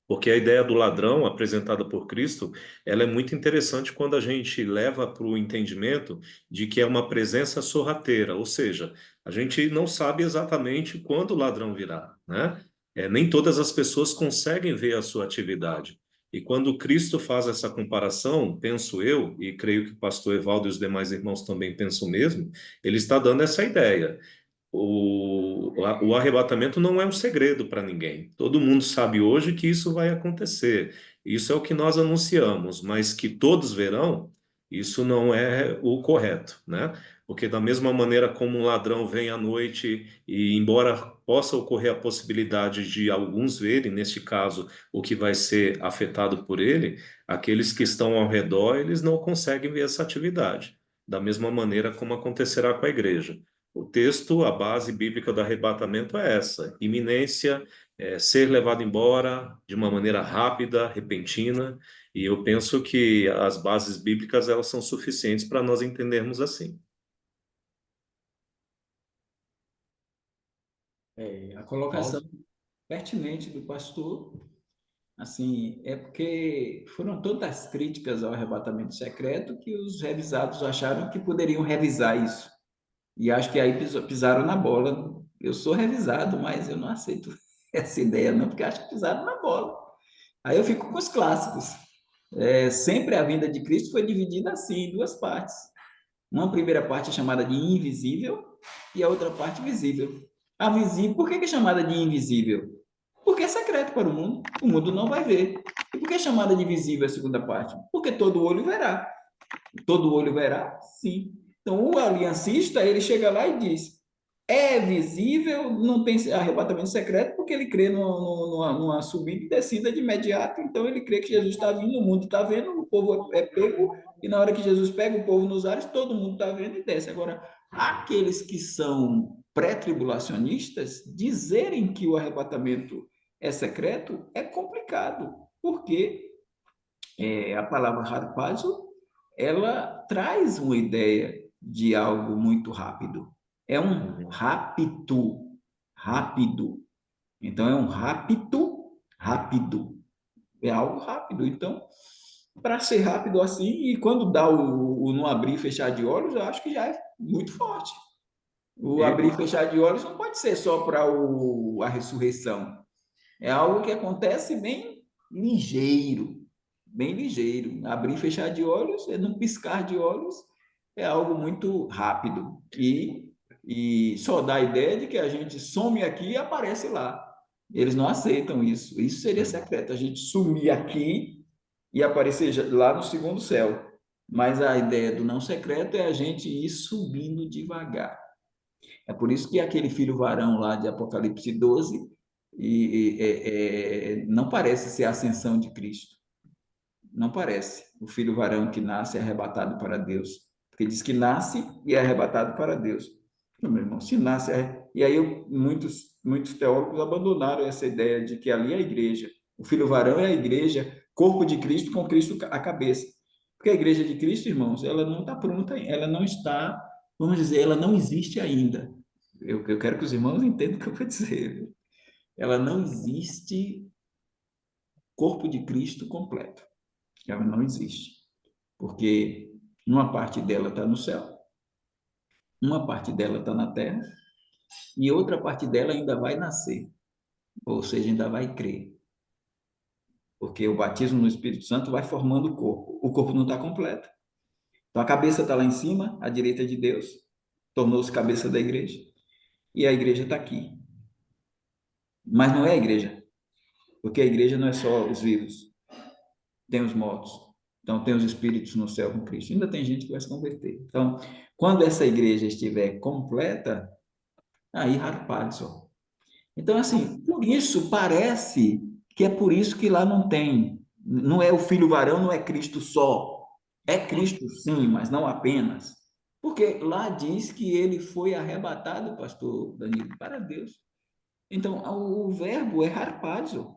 Porque a ideia do ladrão apresentada por Cristo, ela é muito interessante quando a gente leva para o entendimento de que é uma presença sorrateira, ou seja, a gente não sabe exatamente quando o ladrão virá, né? Nem todas as pessoas conseguem ver a sua atividade. E quando Cristo faz essa comparação, penso eu, e creio que o pastor Evaldo e os demais irmãos também pensam o mesmo, ele está dando essa ideia. O arrebatamento não é um segredo para ninguém. Todo mundo sabe hoje que isso vai acontecer. Isso é o que nós anunciamos, mas que todos verão, isso não é o correto, né? Porque da mesma maneira como um ladrão vem à noite e embora possa ocorrer a possibilidade de alguns verem, neste caso, o que vai ser afetado por ele, aqueles que estão ao redor, eles não conseguem ver essa atividade. Da mesma maneira como acontecerá com a igreja. O texto, a base bíblica do arrebatamento é essa: iminência, ser levado embora de uma maneira rápida, repentina, e eu penso que as bases bíblicas elas são suficientes para nós entendermos assim. A colocação pertinente do pastor, assim, é porque foram tantas críticas ao arrebatamento secreto que os revisados acharam que poderiam revisar isso. E acho que aí pisaram na bola. Eu sou revisado, mas eu não aceito essa ideia, não, porque acho que pisaram na bola. Aí eu fico com os clássicos. Sempre a vinda de Cristo foi dividida assim, em duas partes. Uma primeira parte é chamada de invisível e a outra parte visível. A visível, por que é chamada de invisível? Porque é secreto para o mundo não vai ver. E por que é chamada de visível a segunda parte? Porque todo olho verá. Todo olho verá? Sim. Então, o aliancista, ele chega lá e diz, é visível, não tem arrebatamento secreto, porque ele crê numa subida e descida de imediato, então ele crê que Jesus está vindo, o mundo está vendo, o povo é pego, e na hora que Jesus pega o povo nos ares, todo mundo está vendo e desce. Agora, aqueles que são pré-tribulacionistas, dizerem que o arrebatamento é secreto é complicado, porque a palavra harpazo, ela traz uma ideia de algo muito rápido. É um rapto, rápido. Então, é um rapto rápido. É algo rápido. Então, para ser rápido assim, e quando dá o não abrir e fechar de olhos, eu acho que já é muito forte. O abrir e fechar de olhos não pode ser só para a ressurreição. É algo que acontece bem ligeiro, bem ligeiro. Abrir e fechar de olhos, num piscar de olhos, é algo muito rápido. E só dá a ideia de que a gente some aqui e aparece lá. Eles não aceitam isso. Isso seria secreto, a gente sumir aqui e aparecer lá no segundo céu. Mas a ideia do não secreto é a gente ir subindo devagar. É por isso que aquele filho varão lá de Apocalipse 12 não parece ser a ascensão de Cristo. Não parece o filho varão que nasce é arrebatado para Deus. Porque diz que nasce e é arrebatado para Deus. Meu irmão, se nasce... E aí muitos teólogos abandonaram essa ideia de que ali é a igreja. O filho varão é a igreja, corpo de Cristo com Cristo a cabeça. Porque a igreja de Cristo, irmãos, ela não está pronta, ela não está, vamos dizer, ela não existe ainda. Eu quero que os irmãos entendam o que eu vou dizer. Ela não existe corpo de Cristo completo. Ela não existe. Porque uma parte dela está no céu, uma parte dela está na terra, e outra parte dela ainda vai nascer, ou seja, ainda vai crer. Porque o batismo no Espírito Santo vai formando o corpo. O corpo não está completo. Então a cabeça está lá em cima, à direita de Deus, tornou-se cabeça da igreja, e a igreja está aqui. Mas não é a igreja, porque a igreja não é só os vivos, tem os mortos, então tem os espíritos no céu com Cristo. Ainda tem gente que vai se converter. Então, quando essa igreja estiver completa, aí harpazo. Então, assim, por isso parece que é por isso que lá não tem. Não é o filho varão, não é Cristo só. É Cristo sim, mas não apenas. Porque lá diz que ele foi arrebatado, pastor Danilo, para Deus. Então, o verbo é harpazo.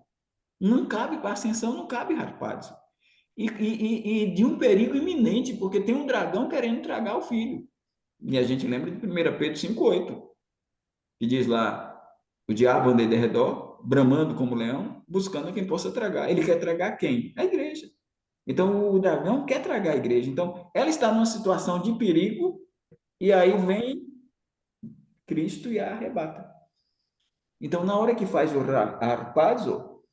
Não cabe para ascensão, não cabe harpazo. E de um perigo iminente, porque tem um dragão querendo tragar o filho. E a gente lembra de 1 Pedro 5,8, que diz lá, o diabo anda de redor, bramando como leão, buscando quem possa tragar. Ele quer tragar quem? A igreja. Então, o dragão quer tragar a igreja. Então, ela está numa situação de perigo, e aí vem Cristo e a arrebata. Então, na hora que faz o harpazo,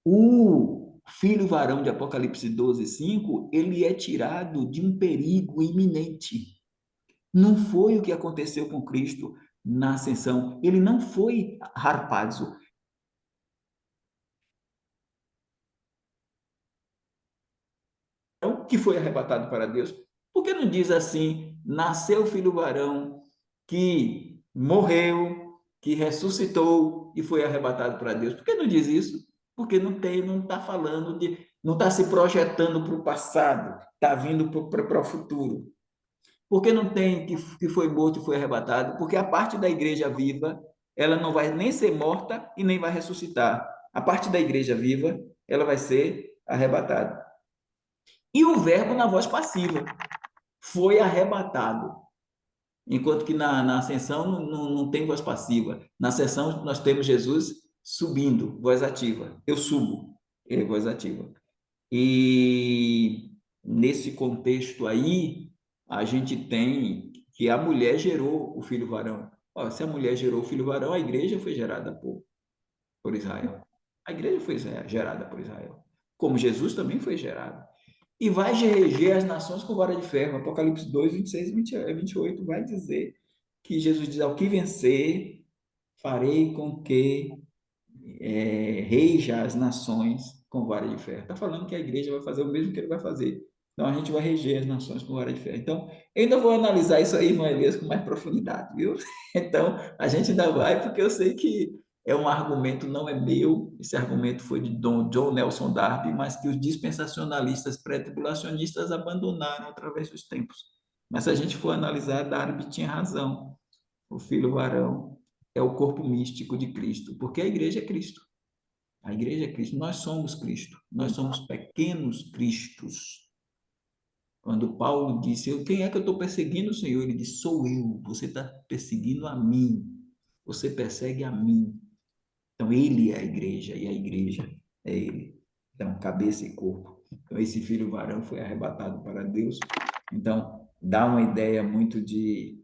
o filho varão de Apocalipse 12:5, ele é tirado de um perigo iminente. Não foi o que aconteceu com Cristo na ascensão. Ele não foi harpazo. Que foi arrebatado para Deus. Por que não diz assim, nasceu o filho varão que morreu, que ressuscitou e foi arrebatado para Deus? Por que não diz isso? Porque não está falando não está se projetando para o passado, está vindo para o futuro. Por que não tem que foi morto e foi arrebatado? Porque a parte da igreja viva, ela não vai nem ser morta e nem vai ressuscitar. A parte da igreja viva, ela vai ser arrebatada. E o verbo na voz passiva foi arrebatado. Enquanto que na ascensão não tem voz passiva. Na ascensão nós temos Jesus subindo, voz ativa. Eu subo, voz ativa. E nesse contexto aí, a gente tem que a mulher gerou o filho varão. Ó, se a mulher gerou o filho varão, a igreja foi gerada por Israel. A igreja foi gerada por Israel. Como Jesus também foi gerado. E vai reger as nações com vara de ferro. Apocalipse 2, 26 e 28 vai dizer que Jesus diz: ao que vencer, farei com que reja as nações com vara de ferro. Está falando que a igreja vai fazer o mesmo que ele vai fazer. Então, a gente vai reger as nações com vara de ferro. Então, eu ainda vou analisar isso aí, irmão Elias, com mais profundidade, viu? Então, a gente ainda vai, porque eu sei que é um argumento, não é meu, esse argumento foi de John Nelson Darby, mas que os dispensacionalistas pré-tribulacionistas abandonaram através dos tempos. Mas se a gente for analisar, Darby tinha razão. O filho varão é o corpo místico de Cristo, porque a igreja é Cristo. A igreja é Cristo, nós somos Cristo, nós somos pequenos cristos. Quando Paulo disse, quem é que eu estou perseguindo, Senhor? Ele disse, sou eu, você está perseguindo a mim, você persegue a mim. Então, ele é a igreja e a igreja é ele. Então, cabeça e corpo. Então, esse filho varão foi arrebatado para Deus. Então, dá uma ideia muito de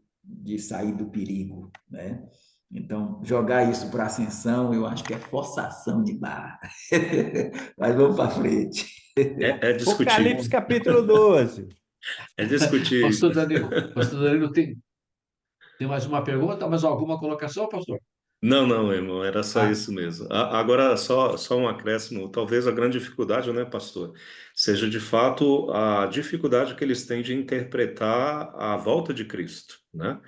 sair do perigo, né? Então, jogar isso para ascensão, eu acho que é forçação de barra. Mas vamos para frente. É Apocalipse discutir. capítulo 12. É discutir. Pastor Danilo, tem mais uma pergunta, mais alguma colocação, pastor? Não, não, irmão, era só Ah, isso mesmo. Agora, só um acréscimo. Talvez a grande dificuldade, né, pastor, seja de fato a dificuldade que eles têm de interpretar a volta de Cristo, né?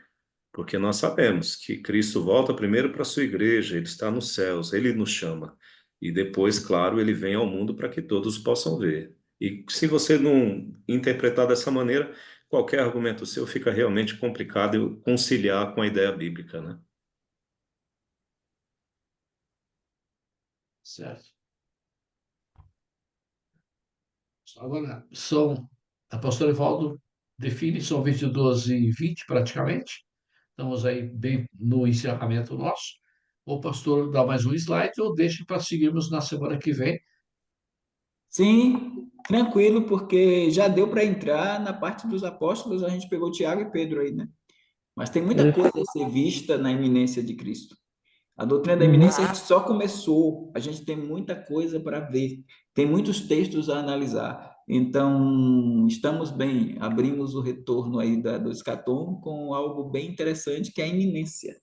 Porque nós sabemos que Cristo volta primeiro para a sua igreja, ele está nos céus, ele nos chama. E depois, claro, ele vem ao mundo para que todos possam ver. E se você não interpretar dessa maneira, qualquer argumento seu fica realmente complicado conciliar com a ideia bíblica, né? certo. Agora, a pastora Evaldo define, são 22h20 praticamente. Estamos aí bem no encerramento nosso. O pastor dá mais um slide ou deixa para seguirmos na semana que vem. Sim, tranquilo, porque já deu para entrar na parte dos apóstolos, a gente pegou Tiago e Pedro aí, né? Mas tem muita Isso. coisa a ser vista na iminência de Cristo. A doutrina da Uhum. iminência a gente só começou, a gente tem muita coisa para ver, tem muitos textos a analisar. Então, estamos bem, abrimos o retorno aí do escatom com algo bem interessante, que é a iminência.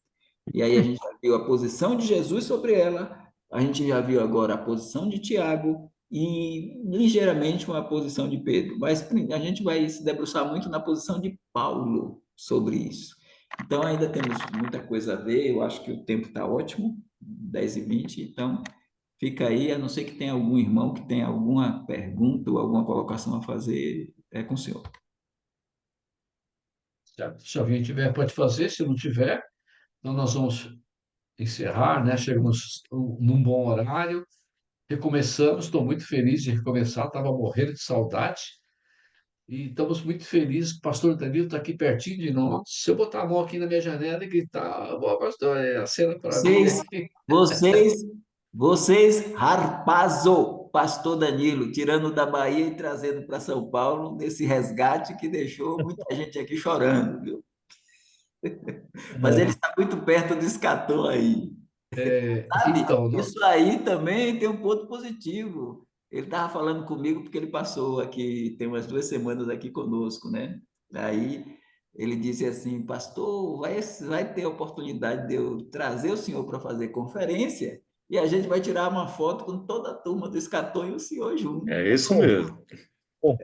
E aí a gente já viu a posição de Jesus sobre ela, a gente já viu agora a posição de Tiago e ligeiramente uma posição de Pedro. Mas a gente vai se debruçar muito na posição de Paulo sobre isso. Então ainda temos muita coisa a ver, eu acho que o tempo está ótimo, 10h20, então fica aí, a não ser que tenha algum irmão que tenha alguma pergunta ou alguma colocação a fazer, é com o senhor. Certo? Se alguém tiver, pode fazer. Se não tiver, então nós vamos encerrar, né? Chegamos num bom horário, recomeçamos. Estou muito feliz de recomeçar, estava morrendo de saudade. E estamos muito felizes que o pastor Danilo está aqui pertinho de nós. Se eu botar a mão aqui na minha janela e gritar, "Bom, pastor, é a cena para mim Vocês, aqui." vocês, vocês, Harpazo, pastor Danilo, tirando da Bahia e trazendo para São Paulo, nesse resgate que deixou muita gente aqui chorando, viu? Mas ele É, está muito perto do Escatão aí. Sabe, Então, isso aí também tem um ponto positivo. Ele estava falando comigo porque ele passou aqui, tem umas 2 semanas aqui conosco, né? Aí ele disse assim, pastor, vai ter a oportunidade de eu trazer o senhor para fazer conferência e a gente vai tirar uma foto com toda a turma do Escatom e o senhor junto. É isso bom, mesmo. bom,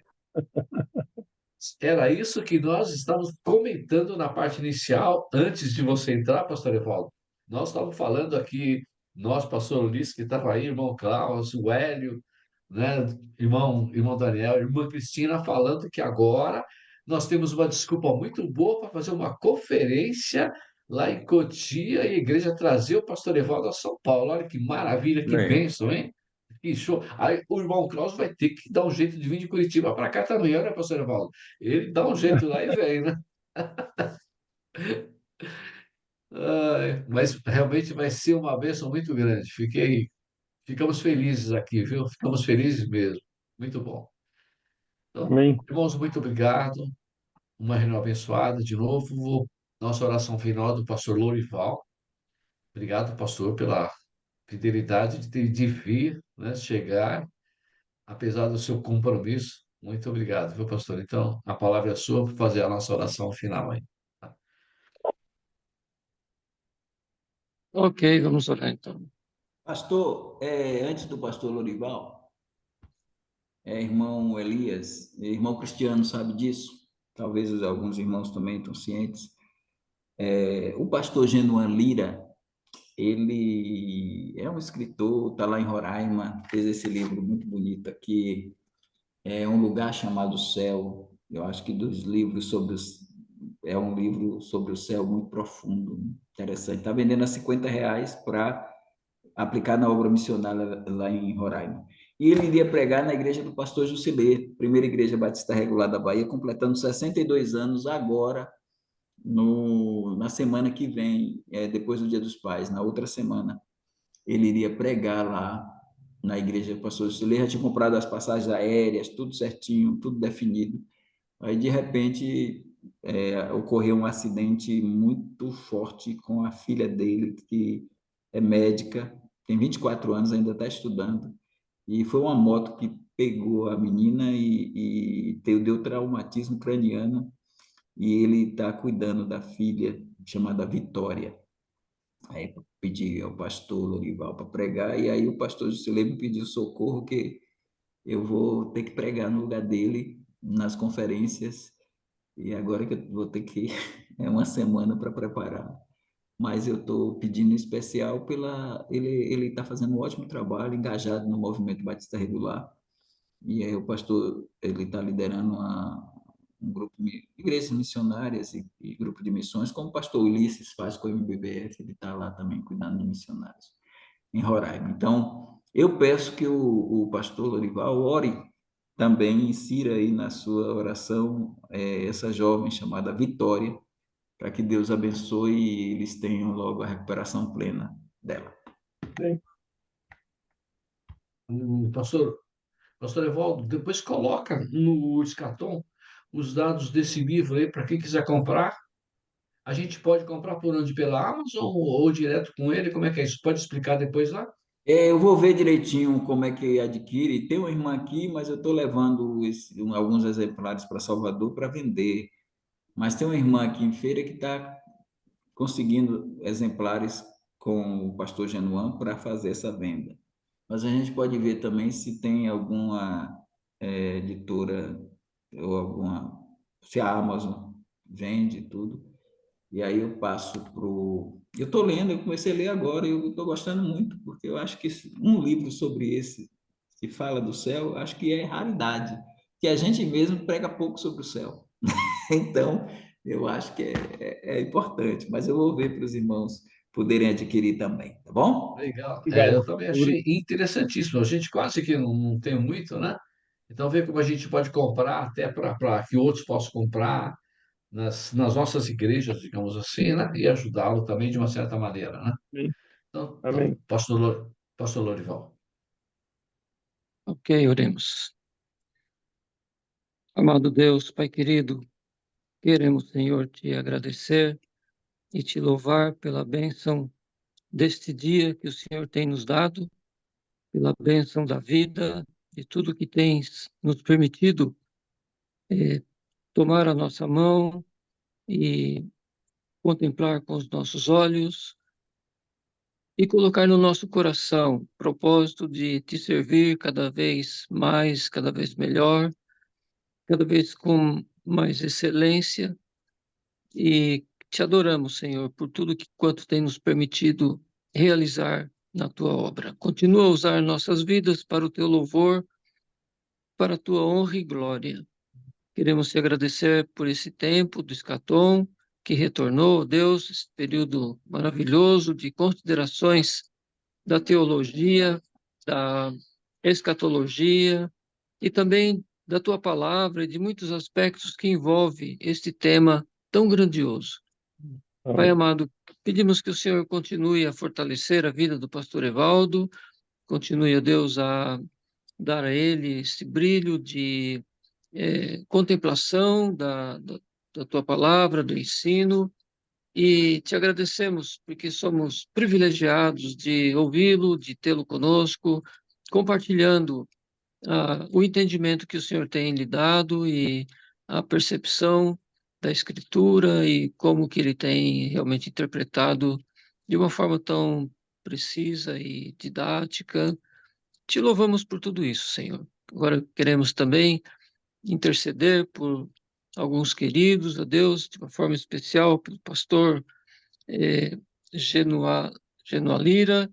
era isso que nós estávamos comentando na parte inicial, antes de você entrar, pastor Evaldo. Nós estávamos falando aqui, nós, pastor Ulisses, que estava aí, irmão Klaus, o Hélio, né, irmão Daniel, irmã Cristina, falando que agora nós temos uma desculpa muito boa para fazer uma conferência lá em Cotia e a igreja trazer o pastor Evaldo a São Paulo. Olha que maravilha, que Bem, bênção, hein? Que show. Aí o irmão Klaus vai ter que dar um jeito de vir de Curitiba para cá também, olha, pastor Evaldo. Ele dá um jeito lá e vem, né? Ai, mas realmente vai ser uma bênção muito grande. Ficamos felizes aqui, viu? Ficamos felizes mesmo. Muito bom. Então, amém. irmãos, muito obrigado. Uma reunião abençoada. De novo, nossa oração final do pastor Lorival. Obrigado, pastor, pela fidelidade de vir, né, chegar, apesar do seu compromisso. Muito obrigado, viu, pastor? Então, a palavra é sua para fazer a nossa oração final aí. Ok, vamos orar então. Pastor, antes do pastor Lorival, irmão Elias, irmão Cristiano sabe disso? Talvez alguns irmãos também estão cientes. O pastor Genuan Lira, ele é um escritor, está lá em Roraima, fez esse livro muito bonito aqui, é Um Lugar Chamado Céu. Eu acho que dos livros é um livro sobre o céu muito profundo, interessante. Está vendendo a R$ 50 para aplicar na obra missionária lá em Roraima. E ele iria pregar na igreja do pastor Jusilê, primeira igreja batista regular da Bahia, completando 62 anos agora, na semana que vem, depois do Dia dos Pais, na outra semana. Ele iria pregar lá na igreja do pastor Jusilê, já tinha comprado as passagens aéreas, tudo certinho, tudo definido. Aí, de repente, ocorreu um acidente muito forte com a filha dele, que é médica, tem 24 anos, ainda está estudando. E foi uma moto que pegou a menina e deu traumatismo craniano. E ele está cuidando da filha, chamada Vitória. Aí pedi ao pastor Lorival para pregar, e aí o pastor Juscelino me pediu socorro, que eu vou ter que pregar no lugar dele, nas conferências, e agora que eu vou ter que, é uma semana para preparar. Mas eu estou pedindo em especial ele está fazendo um ótimo trabalho, engajado no movimento Batista Regular, e aí o pastor, ele está liderando um grupo de igrejas missionárias e grupo de missões, como o pastor Ulisses faz com o MBBF, ele está lá também cuidando de missionários em Roraima. Então, eu peço que o pastor Lorival ore também, insira aí na sua oração essa jovem chamada Vitória, para que Deus abençoe e eles tenham logo a recuperação plena dela. Pastor Evaldo, depois coloca no Escatom os dados desse livro aí para quem quiser comprar. A gente pode comprar por onde? Pela Amazon ou direto com ele? Como é que é isso? Pode explicar depois lá? Eu vou ver direitinho como é que adquire. Tem uma irmã aqui, mas eu estou levando alguns exemplares para Salvador para vender. Mas tem uma irmã aqui em feira que está conseguindo exemplares com o pastor Genuan para fazer essa venda. Mas a gente pode ver também se tem alguma editora ou se a Amazon vende tudo. E aí eu passo para o... Eu estou lendo, eu comecei a ler agora e eu estou gostando muito, porque eu acho que um livro sobre esse, que fala do céu, eu acho que é raridade, que a gente mesmo prega pouco sobre o céu. Então, eu acho que é importante, mas eu vou ver para os irmãos poderem adquirir também, tá bom? Legal. Obrigado. Eu também achei interessantíssimo. A gente quase que não tem muito, né? Então, ver como a gente pode comprar até para que outros possam comprar nas nossas igrejas, digamos assim, né? E ajudá-lo também de uma certa maneira, né? Amém. Então, Amém. Pastor Lorival. Ok, oremos. Amado Deus, Pai querido, queremos, Senhor, te agradecer e te louvar pela bênção deste dia que o Senhor tem nos dado, pela bênção da vida, de tudo que tens nos permitido tomar a nossa mão e contemplar com os nossos olhos e colocar no nosso coração o propósito de te servir cada vez mais, cada vez melhor, cada vez com mais excelência e te adoramos, Senhor, por tudo que quanto tem nos permitido realizar na tua obra. Continua a usar nossas vidas para o teu louvor, para a tua honra e glória. Queremos te agradecer por esse tempo do Escatom, que retornou, Deus, esse período maravilhoso de considerações da teologia, da escatologia e também da tua palavra e de muitos aspectos que envolve este tema tão grandioso. Pai Amém. amado, pedimos que o Senhor continue a fortalecer a vida do pastor Evaldo, continue, ó Deus, a dar a ele esse brilho de contemplação da tua palavra, do ensino, e te agradecemos porque somos privilegiados de ouvi-lo, de tê-lo conosco, compartilhando o entendimento que o Senhor tem lhe dado e a percepção da Escritura e como que ele tem realmente interpretado de uma forma tão precisa e didática. Te louvamos por tudo isso, Senhor. Agora queremos também interceder por alguns queridos, a Deus, de uma forma especial, pelo pastor eh, Genua, Genualira,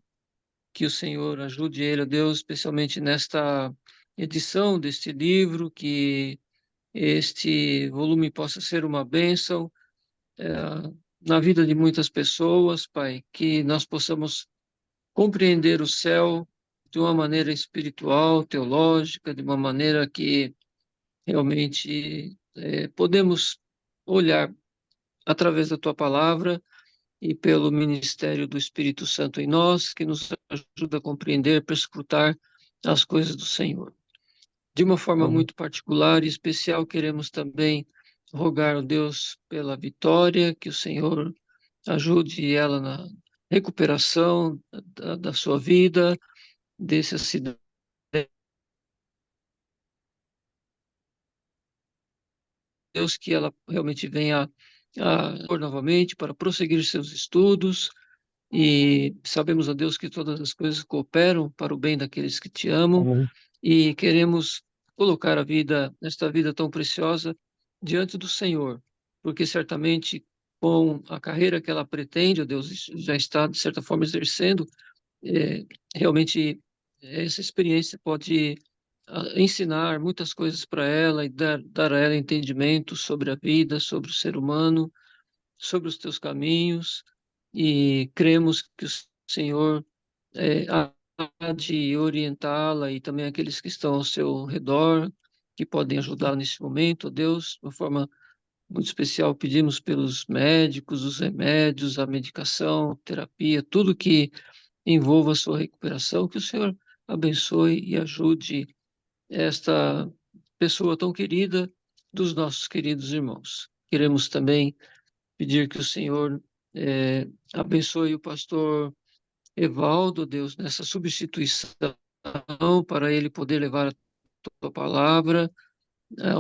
que o Senhor ajude ele, a Deus, especialmente nesta edição deste livro, que este volume possa ser uma bênção na vida de muitas pessoas, Pai, que nós possamos compreender o céu de uma maneira espiritual, teológica, de uma maneira que realmente podemos olhar através da tua palavra e pelo ministério do Espírito Santo em nós, que nos ajuda a compreender, perscrutar as coisas do Senhor. De uma forma Amém. muito particular e especial, queremos também rogar a Deus pela Vitória, que o Senhor ajude ela na recuperação da sua vida, desse acidente, Deus, que ela realmente venha novamente para prosseguir seus estudos, e sabemos, a Deus, que todas as coisas cooperam para o bem daqueles que te amam, Amém. e queremos colocar a vida, esta vida tão preciosa, diante do Senhor, porque certamente com a carreira que ela pretende, ó Deus, já está, de certa forma, exercendo, é, realmente essa experiência pode ensinar muitas coisas para ela e dar a ela entendimento sobre a vida, sobre o ser humano, sobre os teus caminhos, e cremos que o Senhor há de orientá-la e também aqueles que estão ao seu redor, que podem ajudá-la nesse momento, ó Deus, de uma forma muito especial, pedimos pelos médicos, os remédios, a medicação, terapia, tudo que envolva a sua recuperação, que o Senhor abençoe e ajude esta pessoa tão querida dos nossos queridos irmãos. Queremos também pedir que o Senhor abençoe o pastor Evaldo, Deus, nessa substituição, para ele poder levar a tua palavra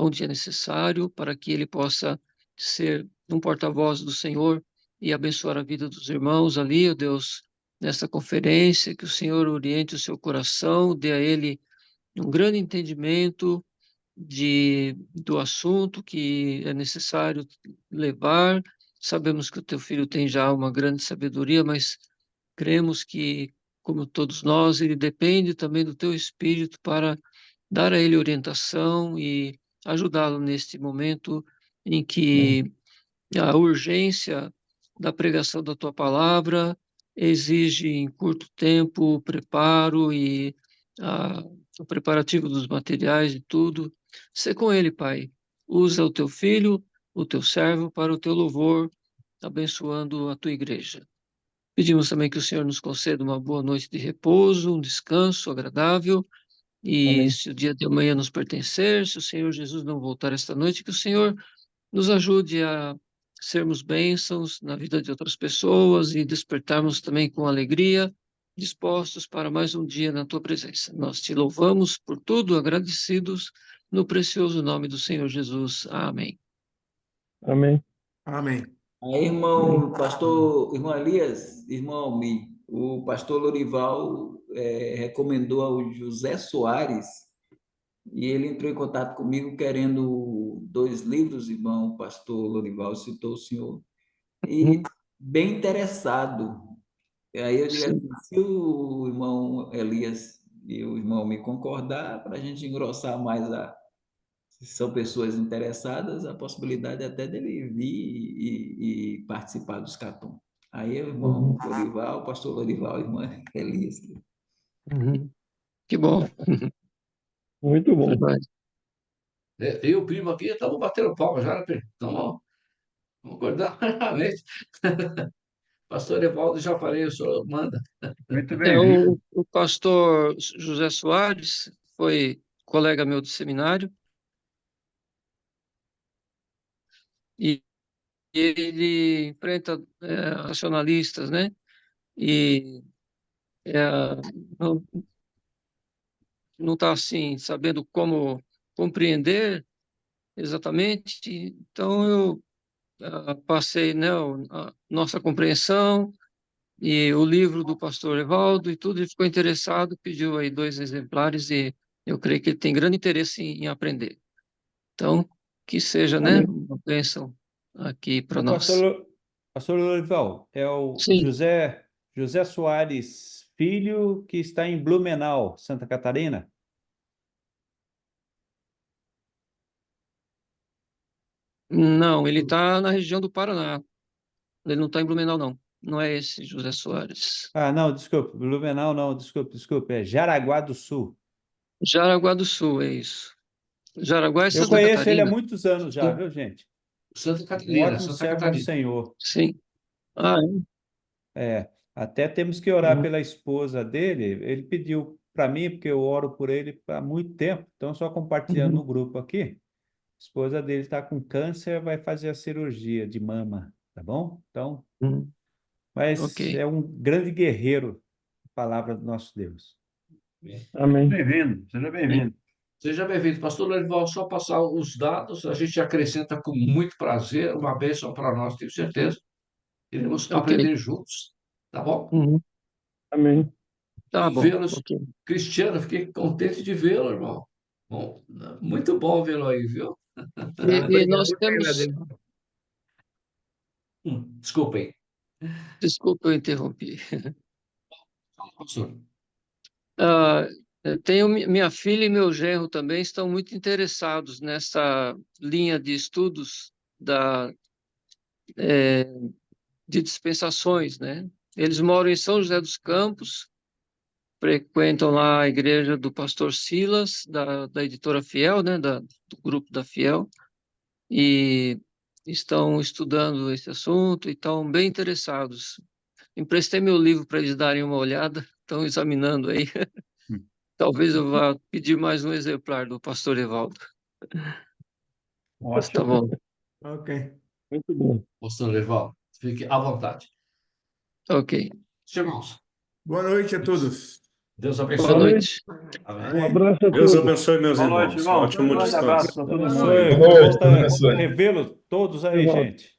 onde é necessário, para que ele possa ser um porta-voz do Senhor e abençoar a vida dos irmãos ali, ó Deus, nessa conferência, que o Senhor oriente o seu coração, dê a ele um grande entendimento do assunto que é necessário levar. Sabemos que o teu filho tem já uma grande sabedoria, mas cremos que, como todos nós, ele depende também do teu espírito para dar a ele orientação e ajudá-lo neste momento em Amém. que a urgência da pregação da tua palavra exige em curto tempo o preparo e o preparativo dos materiais e tudo. Sê com ele, Pai. Usa o teu filho, o teu servo, para o teu louvor, abençoando a tua igreja. Pedimos também que o Senhor nos conceda uma boa noite de repouso, um descanso agradável. E Amém. se o dia de amanhã nos pertencer, se o Senhor Jesus não voltar esta noite, que o Senhor nos ajude a sermos bênçãos na vida de outras pessoas e despertarmos também com alegria, dispostos para mais um dia na tua presença. Nós te louvamos por tudo, agradecidos, no precioso nome do Senhor Jesus. Amém. Amém. Amém. Aí, irmão, pastor, irmão Elias, irmão Almi, o pastor Lorival recomendou ao José Soares e ele entrou em contato comigo querendo 2 livros, irmão, o pastor Lorival citou o senhor, e bem interessado. Aí eu digo Sim. assim, se o irmão Elias e o irmão me concordar, para a gente engrossar mais se são pessoas interessadas, a possibilidade até dele vir e participar do Escatom. Aí o irmão Lorival, o pastor Lorival, a irmã Elias. Uhum. Que bom. Muito bom. Verdade. Eu e o primo aqui estamos batendo palma já, né, Pedro? Então, vamos acordar realmente. Pastor Evaldo, já falei, o senhor manda. Muito bem-vindo. O pastor José Soares foi colega meu de seminário e ele enfrenta racionalistas, né? E não está assim sabendo como compreender exatamente. Então eu passei, né, a nossa compreensão e o livro do pastor Evaldo e tudo, ele ficou interessado, pediu aí 2 exemplares e eu creio que ele tem grande interesse em aprender. Então, que seja, né, Amém. uma bênção aqui para O nós. pastor Lorival, é o Sim, José Soares Filho, que está em Blumenau, Santa Catarina. não, ele está na região do Paraná. Ele não está em Blumenau, não. Não é esse José Soares. Ah, não, desculpe, Blumenau não, desculpe, é Jaraguá do Sul. Jaraguá do Sul, é isso. Jaraguá é Eu Santa conheço ele há Catarina? muitos anos já, viu, gente? Santa Um Catarina, ótimo Santa servo do Catarina. Senhor. Sim. Ah, Até temos que orar pela esposa dele. Ele pediu para mim, porque eu oro por ele há muito tempo, então só compartilhando no grupo aqui. A esposa dele está com câncer, vai fazer a cirurgia de mama, tá bom? Então, mas ok. é um grande guerreiro, palavra do nosso Deus. Amém. Bem-vindo, seja bem-vindo. Seja bem-vindo. Pastor Lorival, só passar os dados, a gente acrescenta com muito prazer, uma bênção para nós, tenho certeza. Iremos Ok. aprender juntos, tá bom? Uhum. Amém. Tá bom. Vê-los. Ok. Cristiano, fiquei contente de vê-lo, irmão. Bom, muito bom vê-lo aí, viu? E nós temos. Desculpem. Desculpa, eu interrompi. Pastor. Minha filha e meu genro também estão muito interessados nessa linha de estudos de dispensações, né? Eles moram em São José dos Campos, frequentam lá a igreja do pastor Silas, da editora Fiel, né? Do grupo da Fiel, e estão estudando esse assunto e estão bem interessados. Emprestei meu livro para eles darem uma olhada, estão examinando aí. Talvez eu vá pedir mais um exemplar do pastor Evaldo. Mas tá bom. Ok. Muito bom. Pastor Lorival, fique à vontade. Ok. Irmãos, Boa noite a todos. Deus Boa abençoe. noite. Amém. Um abraço a Deus todos. abençoe, meus Boa noite, irmãos. irmão. Ótimo Um grande descanso. abraço para todo mundo. Abençoe, aí. que Boa noite, volta Deus abençoe. revê-los todos aí, Exato. gente.